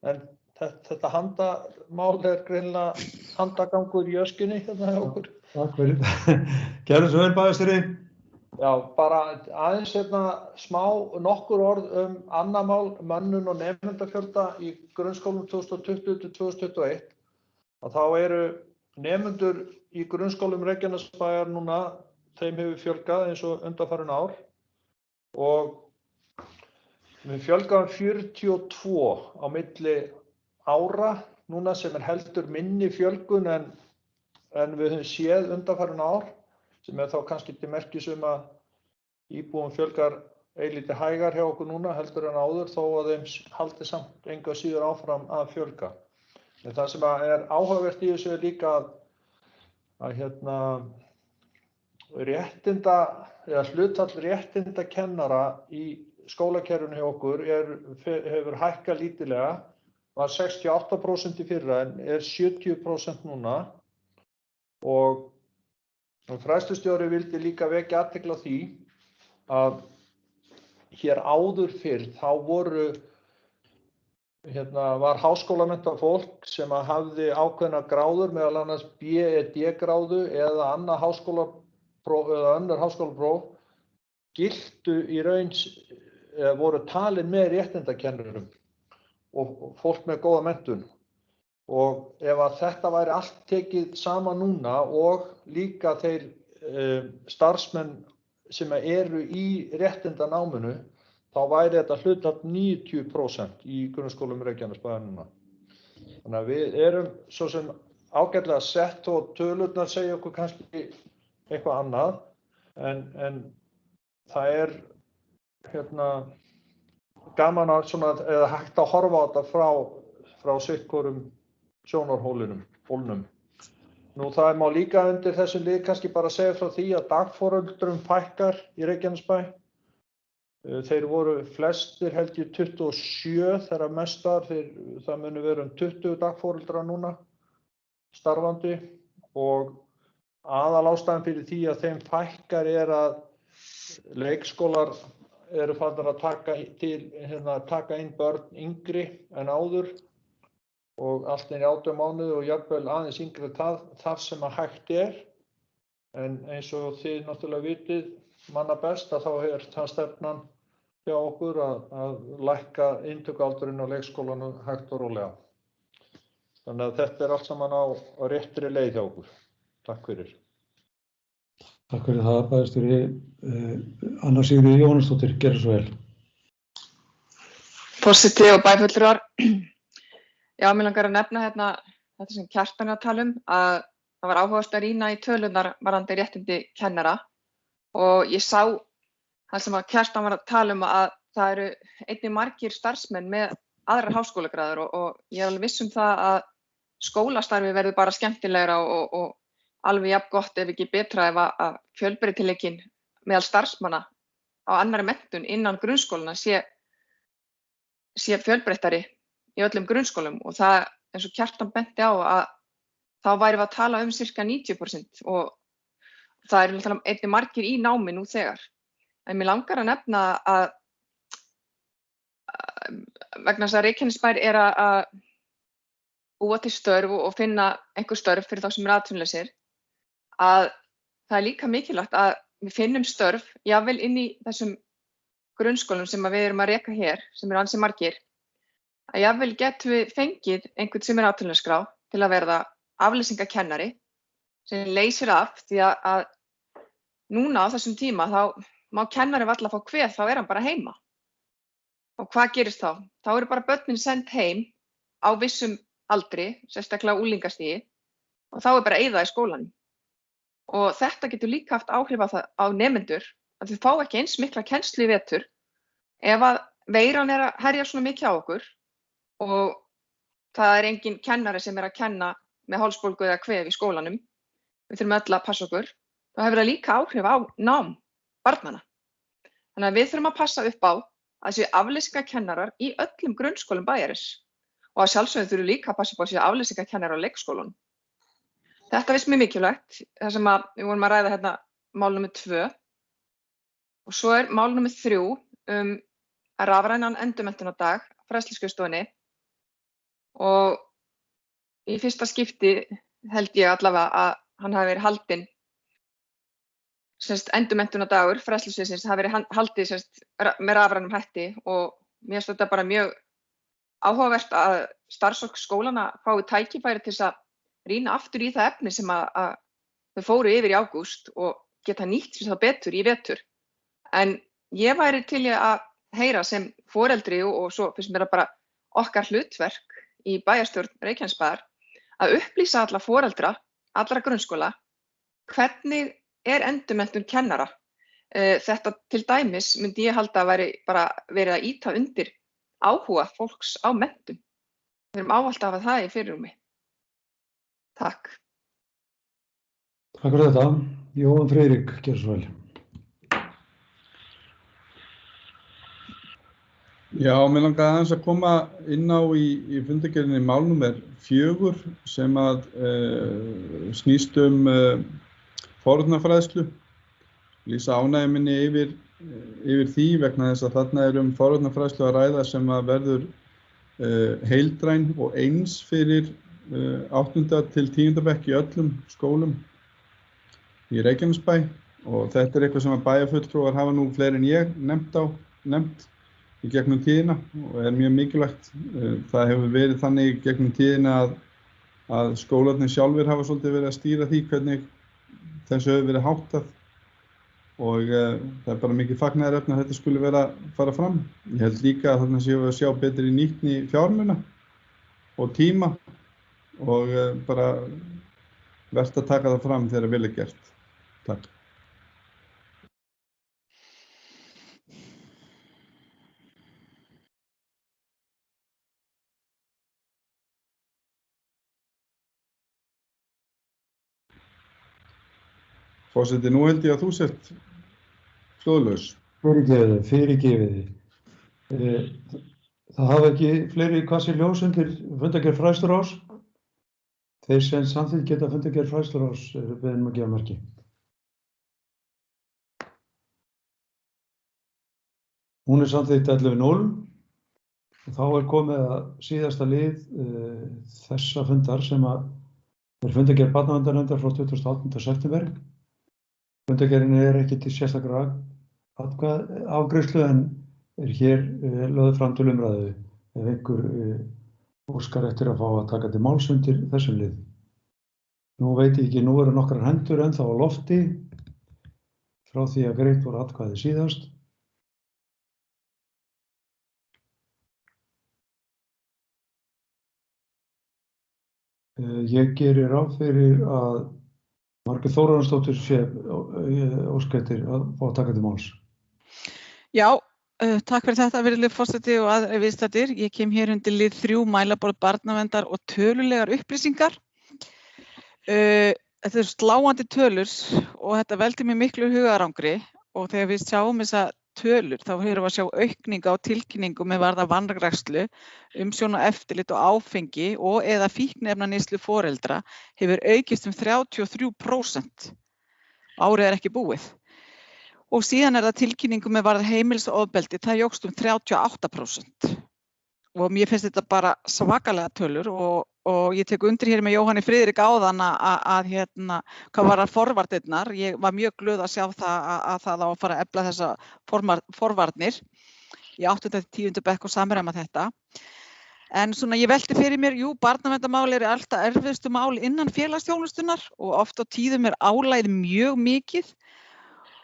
S5: En þetta handamál greinilega handagangur í öskunni hérna hjá okkur.
S1: Takk fyrir. Gerðu svo vel, bæjarstjóri.
S5: Já, bara aðeins smá nokkur orð annað mál, mönnun og nemendafjölda í grunnskólum 2020-2021. Og þá eru nemendur í grunnskólum Reykjanesbæjar núna, þeim hefur fjölgað eins og undanfarin ár og við fjölgaðum 42 á milli ára núna sem heldur minni fjölgun en við höfum séð undanfarin ár sem þá kannski til merkis að íbúum fjölgar eilítið hægar hjá okkur núna heldur en áður þó að þeim haldi samt engu að síður áfram að fjölga. En það sem áhugavert í þessu líka að réttinda eða hlutfall réttinda kennara í skólakerfinu hjá okkur hefur hækkað lítillega, var 68% í fyrra en 70% núna og fræðslustjóri vildi líka vekja athygli á því að hér áður fyrr þá var háskólamenntað fólk sem hafði ákveðna gráður meðal annars BEd gráðu eða annað háskólapróf eða önnur háskólapróf giltu í raun voru talin með réttindakennurum og fólk með góða menntun. Og ef að þetta væri allt tekið saman núna og líka þeir starfsmenn sem eru í réttindanáminu, þá væri þetta hlutfall 90% í grunnskólum Reykjanesbæjar núna. Þannig að við erum svo sem ágætlega sett og tölurnar segja okkur kannski eitthvað annað, en það gaman að eða hægt að horfa á þetta frá sittkorum sjónarhólnum. Nú það má líka undir þessum lið kannski bara segja frá því að dagforeldrum fækkar í Reykjanesbæ. Þeir voru flestir held ég 27 þegar mestar, það munu vera 20 dagforeldrar núna starfandi og aðalástæðan fyrir því að þeim fækkar að leikskólar eru farnir að taka inn börn yngri en áður og allt í 18 mánuði og jafnvel aðeins yngri þar sem að hægt en eins og þið náttúrulega vitið manna best að þá það stefnan hjá okkur að lækka inntökualdurinn á leikskólanu hægt og rólega. Þannig að þetta allt saman á réttri leið hjá okkur. Takk fyrir.
S1: Takk fyrir það, bæjarstjóri. Anna Sigríður Jóhannesdóttir, gerðu svo vel.
S11: Forseti og bæjarfulltrúar. Já, mér langar að nefna þetta sem Kjartan að tala að það var áhugavert að rýna í tölurnar varðandi réttindi kennara og ég sá það sem að Kjartan var að tala að það eru einnig margir starfsmenn með aðrar háskólagráður og ég alveg viss það að skólastarfi verður bara skemmtilegra og alveg jafn gott ef ekki betra ef að fjölbreytileikinn meðal starfsmanna á annarri menntun innan grunnskólana sé fjölbreyttari í öllum grunnskólum og það eins og Kjartan benti á að þá værum við að tala sirka 90% og það náttúrulega einnig margir í námi nú þegar. En mér langar að nefna að vegna þess að Reykjanesbær að búa til störf og finna einhver störf fyrir þá sem atvinnulausir, að það líka mikilvægt að við finnum störf, jafnvel inn í þessum grunnskólum sem við erum að reka hér, sem ansi margir, að jafnvel getum við fengið einhvern sem atvinnuleysisskrá til að verða afleysingakennari sem leysir af því að núna á þessum tíma þá má kennari varla fá kveð, þá hann bara heima. Og hvað gerist þá? Þá eru bara börnin send heim á vissum aldri, sérstaklega úlingastigi, og þá bara eyða í skólanum. Og þetta getur líka haft áhrif á nemendur að þau fá ekki eins mikla kennslu í vetur ef að veiran að herja svona mikið á okkur og það engin kennari sem að kenna með hálsbólgu eða kvef í skólanum. Við þurfum öll að passa okkur. Þá hefur það líka áhrif á nám barnanna. Þannig að við þurfum að passa upp á að séu afleysingakennarar í öllum grunnskólum bæjarins og að sjálfsögðu þurfum líka að passa upp á að séu afleysingakennarar á leikskólunum. Þetta finnst mér mikilvægt, þar sem við vorum að ræða hérna mál númer 2 og svo mál númer 3 rafrænan endurmenntunardag fræðsluskrifstofunni og í fyrsta skipti held ég allavega að hann hafi verið haldinn endurmenntunardagur fræðslusviðsins hafi verið haldið með rafrænum hætti og mér finnst þetta bara mjög áhugavert að starfsfólk skólana fái tækifæri til þess að rýna aftur í það efni sem að þau fóru yfir í ágúst og geta nýtt sér það betur í vetur. En ég væri til að heyra sem foreldri og svo finnst mér að bara okkar hlutverk í bæjarstjórn Reykjanesbæjar að upplýsa alla foreldra, allra grunnskóla, hvernig endurmenntun kennara. Þetta til dæmis myndi ég halda að væri bara verið að ýta undir áhuga fólks á menntun. Við erum ávallt að hafa það í fyrirrúmi. Takk.
S1: Takk fyrir þetta. Jóhann Friðrik, gjörðu svo vel.
S3: Já, mér langaði aðeins að koma inn á í fundargerðinni mál númer 4 sem að snýst forvarnarfræðslu. Lýsa ánægju minni yfir því vegna þess að þarna forvarnarfræðslu að ræða sem að verður heildræn og eins fyrir 8. til 10. bekk í öllum skólum í Reykjanesbæ og þetta eitthvað sem að bæjarfulltrúar hafa nú fleiri en ég nefnt í gegnum tíðina og mjög mikilvægt. Það hefur verið þannig í gegnum tíðina að skólarnir sjálfir hafa svolítið verið að stýra því hvernig þessu hefur verið háttað og það bara mikið fagnaðarefni að þetta skuli vera að fara fram. Ég held líka að þarna séum við að sjá betur í nýtni fjármuna og tíma og bara vert að taka það fram þegar vel gert. Takk. Forseti, nú held ég að þú sért hljóðlaus.
S1: Fyrirgefið. Það hafa ekki fleiri hvassir ljós undir fundargerð fræðsluráðs. Þeir sem samþykkt geta fundargerð fræðsluráðs eru beðin að gefa merki. Hún samþykkt 11:0 og þá komið að síðasta lið þessa fundar sem er fundargerð barnaverndarnefndar frá 28. september. Fundargerðin ekki til sérstakra afgreiðslu en hér lögð fram til umræðu ef einhver óskar eftir að fá að taka til máls undir þessum lið. Nú veit ég ekki, nú eru nokkrar hendur ennþá á lofti frá því að greitt voru atkvæði síðast. Ég geri ráð fyrir að Margrét Þórarinsdóttir sé óska eftir að fá að taka til máls.
S10: Já, Takk fyrir þetta, virðulegi forseti og aðrir viðstaddir. Ég kem hér undir lið 3 mælaborð barnaverndar og tölulegar upplýsingar. Þetta eru sláandi tölur og þetta veldur mér miklu hugarangri og þegar við sjáum þessa tölur þá erum við að sjá aukningu á tilkynningum með varða vanrækslu, umsjón og eftirlit og áfengi og eða fíkniefnaneyslu foreldra hefur aukist 33%. Árið er ekki búið. Og síðan það tilkynningum með varða heimilisofbeldi, það jókst 38%. Og mér finnst þetta bara svakalega tölur og ég tek undir hér með Jóhanni Friðrik áðan að hvað var að forvarnirnar. Ég var mjög glöð að sjá að það á að fara að efla þessa forvarnir. Ég 8. til 10. bekk og samræma þetta. En svona ég velti fyrir mér, barnaverndarmál eru alltaf erfiðustu mál innan félagsþjónustunnar og oft á tíðum álagið mjög mikið.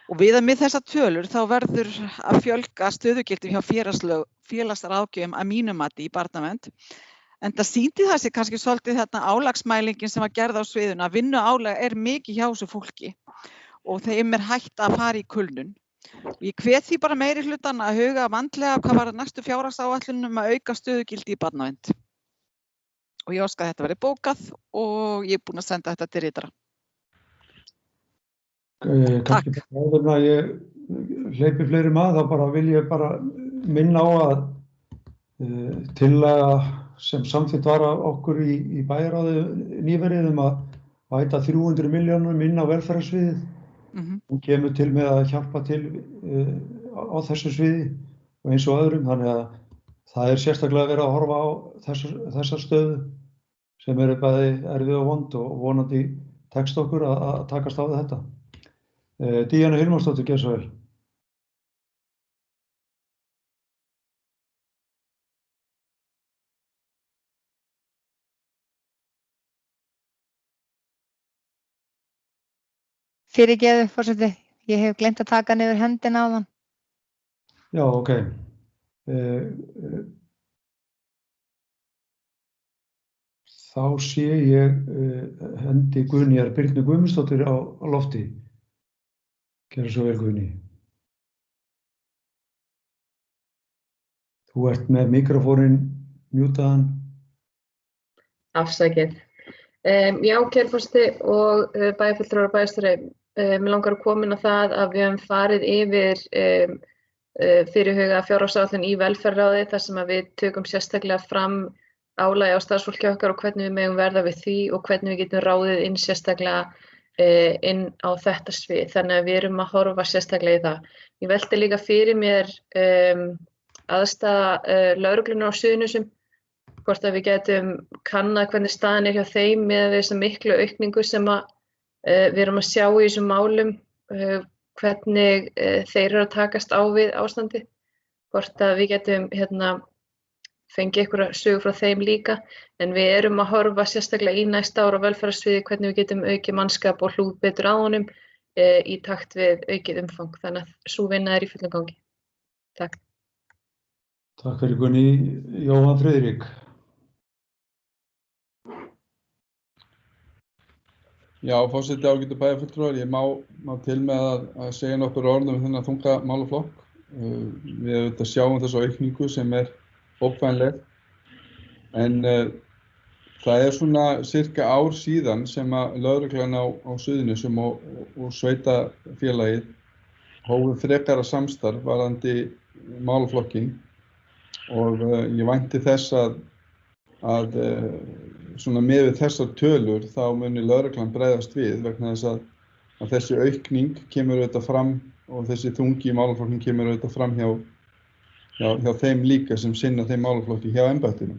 S10: Og við þessa tölur þá verður að fjölga stöðugildum hjá félagsráðgjöfum að mínu mati í barnavernd. En það sýndi það sig kannski svolítið álagsmælingin sem var gerð á sviðinu að vinnuálag mikið hjá þessu fólki og þeim hætt að fara í kulnun. Ég hvet því bara meiri hlutan að huga vandlega hvað var næstu fjárhagsáætlunum að auka stöðugildi í barnavernd. Og ég óska að þetta verði bókað og ég búin að senda þetta til ritara.
S1: Kannski bara áður en að ég hleypi fleiri þá bara vil ég bara minna á að tillaga sem samþykkt var af okkur í bæjarráði nýverið að bæta 300 milljónum inn á velferðarsviðið. Hún kemur til með að hjálpa til á þessu sviði og eins og öðrum, þannig að það sérstaklega verið að horfa á þessar stöðu sem eru bæði erfið og vond og vonandi tekst okkur að takast á við þetta. Díana Hilmarsdóttir, gjörðu svo vel.
S12: Fyrirgefðu, forseti. Ég hef gleymt að taka niður hendina áðan.
S1: Já, ok. Þá sé ég hendi Guðnýjar Birnu Guðmundsdóttur á lofti. Gjörðu svo vel, Guðný. Þú ert með mikrofóninn mjútaðan.
S8: Afsakið. Já, kæri forseti og bæjarfulltrúar og bæjarstjóri, mig langar að koma inn á það að við höfum farið yfir fyrirhugaða fjárhagsáætlun í velferðarráði þar sem að við tökum sérstaklega fram álagi á starfsfólki okkar og hvernig við megum verða við því og hvernig við getum ráðið inn sérstaklega inn á þetta svið. Þannig að við erum að horfa sérstaklega í það. Ég velti líka fyrir mér aðstaða lögreglunnar á Suðurnesjum, hvort að við getum kannað hvernig staðan hjá þeim með þessa miklu aukningu sem við erum að sjá í þessum málum, hvernig þeir eru að takast á við ástandi, hvort að við getum fengið einhverja sögu frá þeim líka, en við erum að horfa sérstaklega í næsta ára á velferðarsviði hvernig við getum aukið mannskap og hlúð betur á honum í takt við aukið umfang, þannig að sú vinna í fullum gangi. Takk.
S1: Takk fyrir Gunni. Jóhann Friðrik.
S3: Já, forseti ágætu bæjarfulltrúar, ég má til með að segja nokkur orðum þennan þunga málaflokk. Við sjáum þessa aukningu sem ógnvænleg, en það svona cirka ár síðan sem að lögreglan á Suðurnesjum og sveitafélagið hófu frekara samstarf varðandi málaflokkinn og ég vænti þess að svona með þessar tölur þá muni lögreglan bregðast við vegna þess að þessi aukning kemur auðvitað fram og þessi þungi í málaflokkinn kemur auðvitað fram hjá þeim líka sem sinna þeim málaflokki hjá embættinu.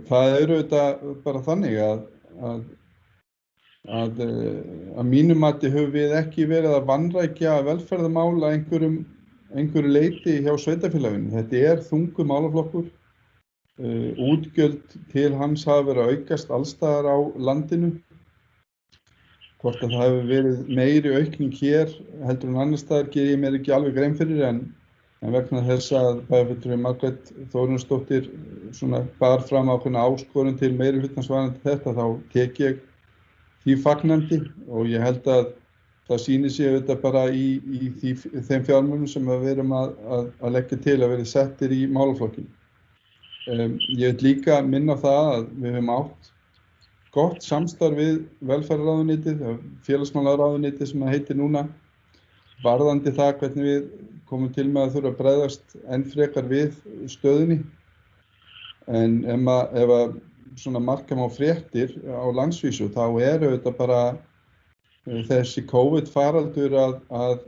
S3: Það auðvitað bara þannig að mínu mati höfum við ekki verið að vanrækja velferðarmála einhverju leyti hjá sveitafélaginu. Þetta þungur málaflokkur. Útgjöld til hans hafa verið að aukast allstaðar á landinu. Hvort að það hefur verið meiri aukning hér heldur en annars staðar gerir ég mér ekki alveg grein fyrir en vegna þess að bæjarfulltrúi Margrét Þórarinsdóttir bar fram ákveðna áskorun til meiri hlutans varðandi þetta þá tek ég því fagnandi og ég held að það sýnir sig auðvitað bara í þeim fjármunum sem við erum að leggja til að verði settir í málaflokkinn. Ég vil líka minna á það að við höfum átt gott samstarf við velferðarráðuneytið, félagsmálaráðuneytið sem það heitir núna, varðandi það hvernig við komum til með að þurfa að bregðast enn frekar við stöðunni. En ef að svona marka má fréttir á landsvísu, þá auðvitað bara þessi COVID-faraldur að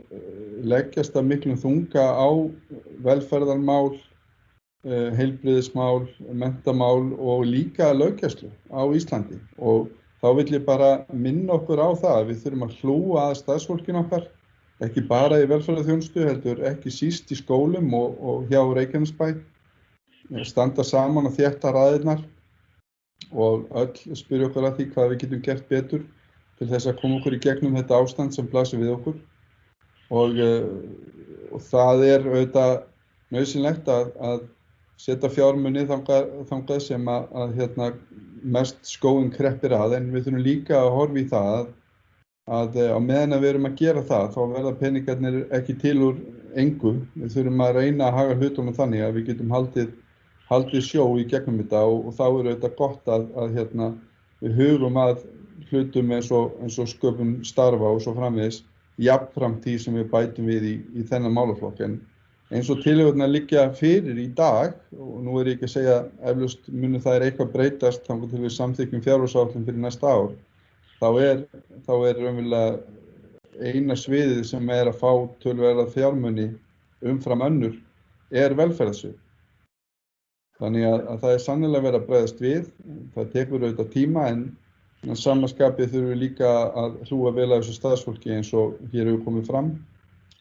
S3: leggjast að miklum þunga á velferðarmál, heilbrigðismál, menntamál og líka löggæslu á Íslandi. Og þá vil ég bara minna okkur á það að við þurfum að hlúa að starfsfólkinu okkar, ekki bara í velferðarþjónustu, heldur ekki síst í skólum og hjá Reykjanesbæ, standa saman og þétta raðirnar og öll spyrja okkur að því hvað við getum gert betur til þess að koma okkur í gegnum þetta ástand sem blasir við okkur. Og það auðvitað nauðsynlegt að setja fjármuni þangað sem að mest skóginn kreppir að, en við þurfum líka að horfa í það að á meðan að við erum að gera það, þá verða peningarnir ekki til úr engu. Við þurfum að reyna að haga hlutunum þannig að við getum haldið sjó í gegnum þetta og þá auðvitað gott að við hugum að hlutum eins og sköpun starfa og svo framvegis, jafnframt því sem við bætum við í þennan málaflokk. En eins og tillögurnar liggja fyrir í dag, og nú ég ekki að segja eflaust muni það eitthvað breytast þangað til við samþykkjum fjárhagsáætlun fyrir næsta ár, þá er raunverulega eina sviðið sem að fá töluverða fjármuni umfram önnur velferðarsvið. Þannig að það sannarlega verið að bregðast við, það tekur auðvitað tíma, en samanskapið þurfum við líka að hlúa vel að þessu starfsfólki eins og hér hefur komið fram,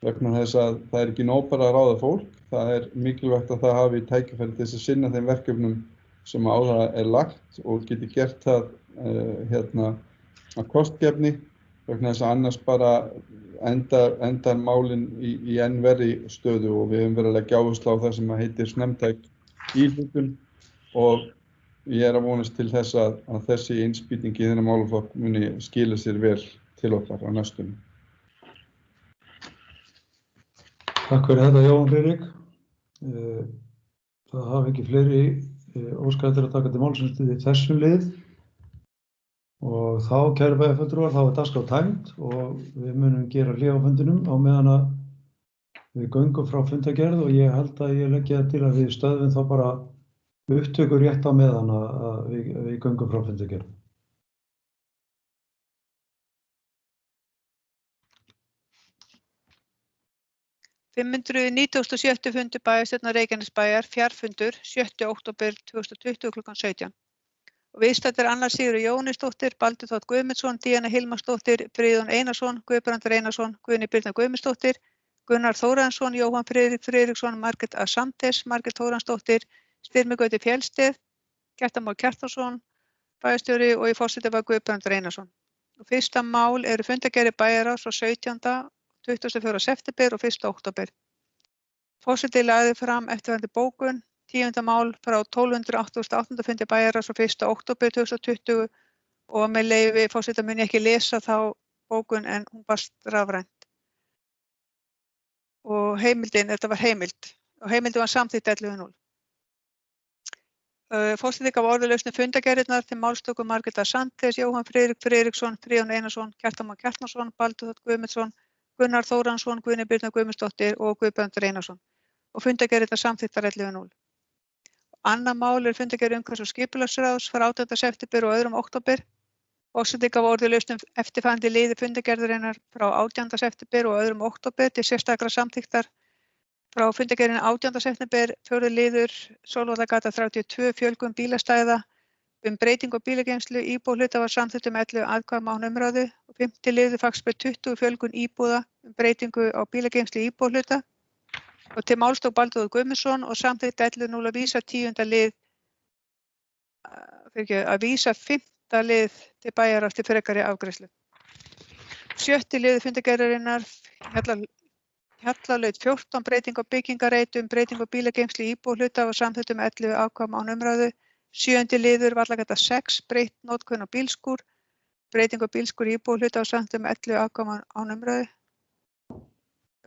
S3: vegna þess að það ekki nóg bara að ráða fólk, það mikilvægt að það hafi tækifæri til þess að sinna þeim verkefnum sem á það lagt og geti gert það að kostgefni, vegna þess að annars bara endar málin í enn verri stöðu og við höfum verið að leggja áherslu á það sem heitir snemmtæk íhlutun og ég að vonast til þess að þessi innspýting í þennan málaflokk muni skila sér vel til okkar á næstunni.
S1: Takk fyrir þetta, Jóhann Friðrik. Það hafa ekki fleiri óskað eftir að taka til málsins í þessum lið og þá, kæru bæjarfulltrúar, þá dagskrá tæmd og við munum gera hlé á fundinum á meðan að við göngum frá fundagerð og ég held að ég leggja til að við stöðvum þá bara upptökur rétt á meðan að við göngum frá fundagerð.
S13: (597. fundur bæjarstjórnar Reykjanesbæjar, fjarfundur, 7. október 2020 kl. 17. Og viðstaddir Anna Sigríður Jóhannesdóttir, Baldur Þ. Guðmundsson, Díana Hilmarsdóttir, Friðjón Einarsson, Guðbrandur Einarsson, Guðni Birna Guðmundsdóttir, Gunnar Þórarinsson, Jóhann Friðrik Friðriksson, Margrét A. Samtes, Margrét Þórarinsdóttir, Styrmi Gauti Fjellsteð, Kjartan Már Kjartansson, bæjarstjóri og í forseti var Guðbrandur Einarsson. Og fyrsta mál eru fundargerðir bæjarráðs frá 17. 24. september og 1. október. Forseti lagði fram eftirfarandi bókun, 10. mál frá 1288. fundi bæjarráðs frá 1. október 2020 og með leyfi forseta mun ég ekki lesa þá bókun en hún barst rafrænt. Og heimildin, þetta var heimild, og heimildin var samþykkt 11.0. Forseti gaf orðalausnum fundargerðirnar til málstöku Margrét A. Samtes, Jóhann Friðrik Friðriksson, Friðjón Einarsson, Kjartan Már Kjartansson, Baldur Þ. Guðmundsson, Gunnar Þórarinsson, Guðni Birna Guðmundsdóttir og Guðbrandur Einarsson og fundargerðirnar samþykktar 11.0. Annað mál fundargerð umhverfis- og skipulagsráðs frá 18. september og 2. október. Forseti gaf orðalausnum eftirfarandi liði fundargerðarinnar frá 18. september og 2. október til sérstakra samþykktar. Frá fundargerðinni 18. september, 4. liður, Sólvallagata 32, fjölgun bílastæða, breytingu á bílageymslu, íbúðarhluta var samþykkt 11 atkvæðum án umræðu og 5. liður Faxber 20, fjölgun íbúða, breytingu á bílageymslu íbúðarhluta og til máls tók Baldur Þ. Guðmundsson og samþykkt 11.0 að vísa 10. lið, að vísa 5. lið til bæjarráðs til frekari afgreiðslu. 7. liður fundargerðarinnar, Hjallalaut 14, breyting á byggingareitum, breyting á bílageymslu íbúðarhluta var samþykkt 11 atkvæðum án umræðu. 7. liður Vallagata 6, breytt notkun á bílskúr, breytingu á bílskur íbúðarhluta á samþykkt með 11 atkvæðum án umræðu.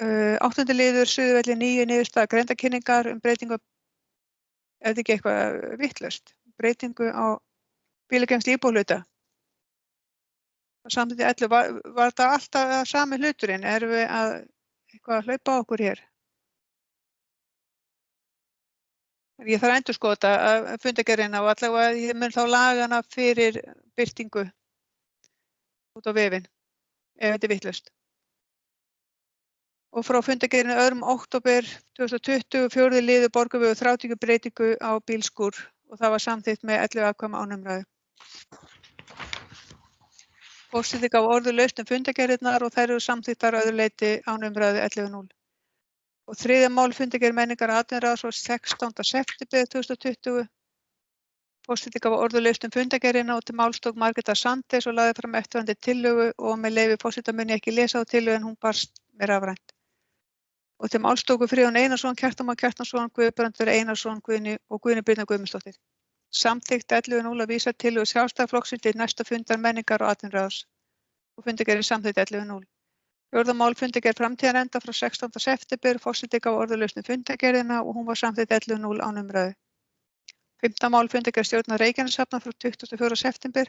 S13: 8. liður Suðurvelli 9 niðurstaða greindarkynningar breytingu, ef þetta ekki eitthvað vitlaust, breytingu á bílageymslu íbúðarhluta. Samþykkt 11, var þetta alltaf sami hluturinn? Erum við að eitthvað hlaupa á okkur hér? Ég þarf að endurskoða þetta fundargerðina og allavega ég mun þá laga hana fyrir birtingu út á vefinn, ef þetta vitlaust. Og frá fundargerðinu 2. október 2020, 4. liður Borgarvegur 30 breytingu á bílskúr og það var samþykkt með 11 atkvæðum án umræðu. Forseti gaf orðulaust fundargerðirnar og þær eru samþykktar að öðru leyti án umræðu 11:0. Og 3. mál fundargerð menningar og atvinnuráðs var 16. september 2020. Forseti gaf orðulaust fundargerðina og til máls tók Margrétar Sandes og lagði fram eftirfarandi tillögu og með leyfi forseta mun ég ekki lesa á tillögu en hún barst mér rafrænt. Og til máls tóku Friðjón Einarsson, Kjartan Már Kjartansson, Guðbrandur Einarsson og Guðni Birna Guðmundsdóttir. Samþykkt 11:0 að vísa tillögu Sjálfstæðisflokksins til næsta fundar menningar og atvinnuráðs og fundargerðin samþykkt 11:0. 4. mál fundargerð framtíðarnefndar frá 16. september, forseti gaf orðulaust fundargerðina og hún var samþykkt 11:0 án umræðu. 5. mál fundargerð stjórnar Reykjaneshafnar frá 24. september.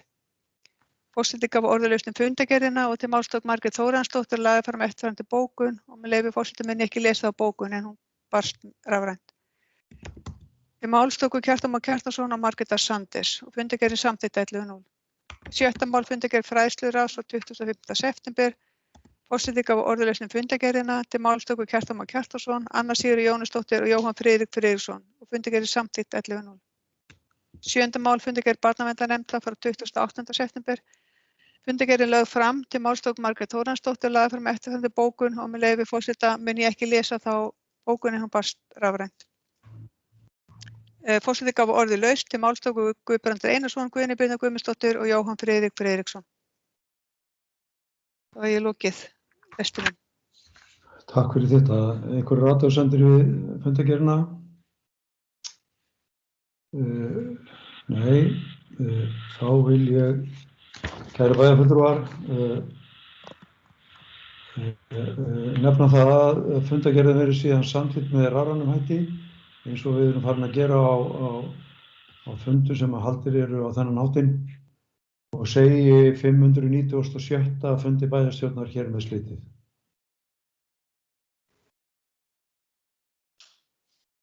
S13: Forseti gaf orðulaust fundargerðina og til máls tók Margrét Þórarinsdóttir og lagði fram eftirfarandi bókun og með leyfi forseta mun ég ekki lesa á bókun en hún barst rafrænt. Til máls tóku Kjartan Már Kjartansson og Margrétar Sandes og fundargerðin samþykkt 11:0. 7. mál fundargerð fræðsluráðs frá 25. september. Forseti gaf orðulaust fundargerðina, til máls tóku Kjartan Már Kjartansson, Anna Sigríður Jónasdóttir og Jóhann Friðrik Friðriksson og fundargerðin samþykkt 11:0. 7. mál fundargerð barnaverndarnefndar frá 28. september. Fundargerðin lögð fram, til máls tók Margrét Þórarinsdóttir og lagði fram eftirfarandi bókun og með leyfi forseta mun ég ekki lesa þá bókun en hún barst rafrænt. Forseti gaf orðið laust, til máls tóku Guðbrandur Einarsson, Guðni Birna Guðmundsdóttir og Jóhann Friðrik Friðriksson. Það var ég lokið lestunum.
S1: Takk fyrir þetta. Einhverju athugasemdir við fundargerðina? Nei, þá vil ég, kæru bæjarfulltrúar, nefna það að fundargerðin verið síðan samþykkt með rafrænum hætti eins og við erum farin að gera á fundum sem að haldir eru á þennan háttinn og segi 597. fundi bæjarstjórnar hér með slitið.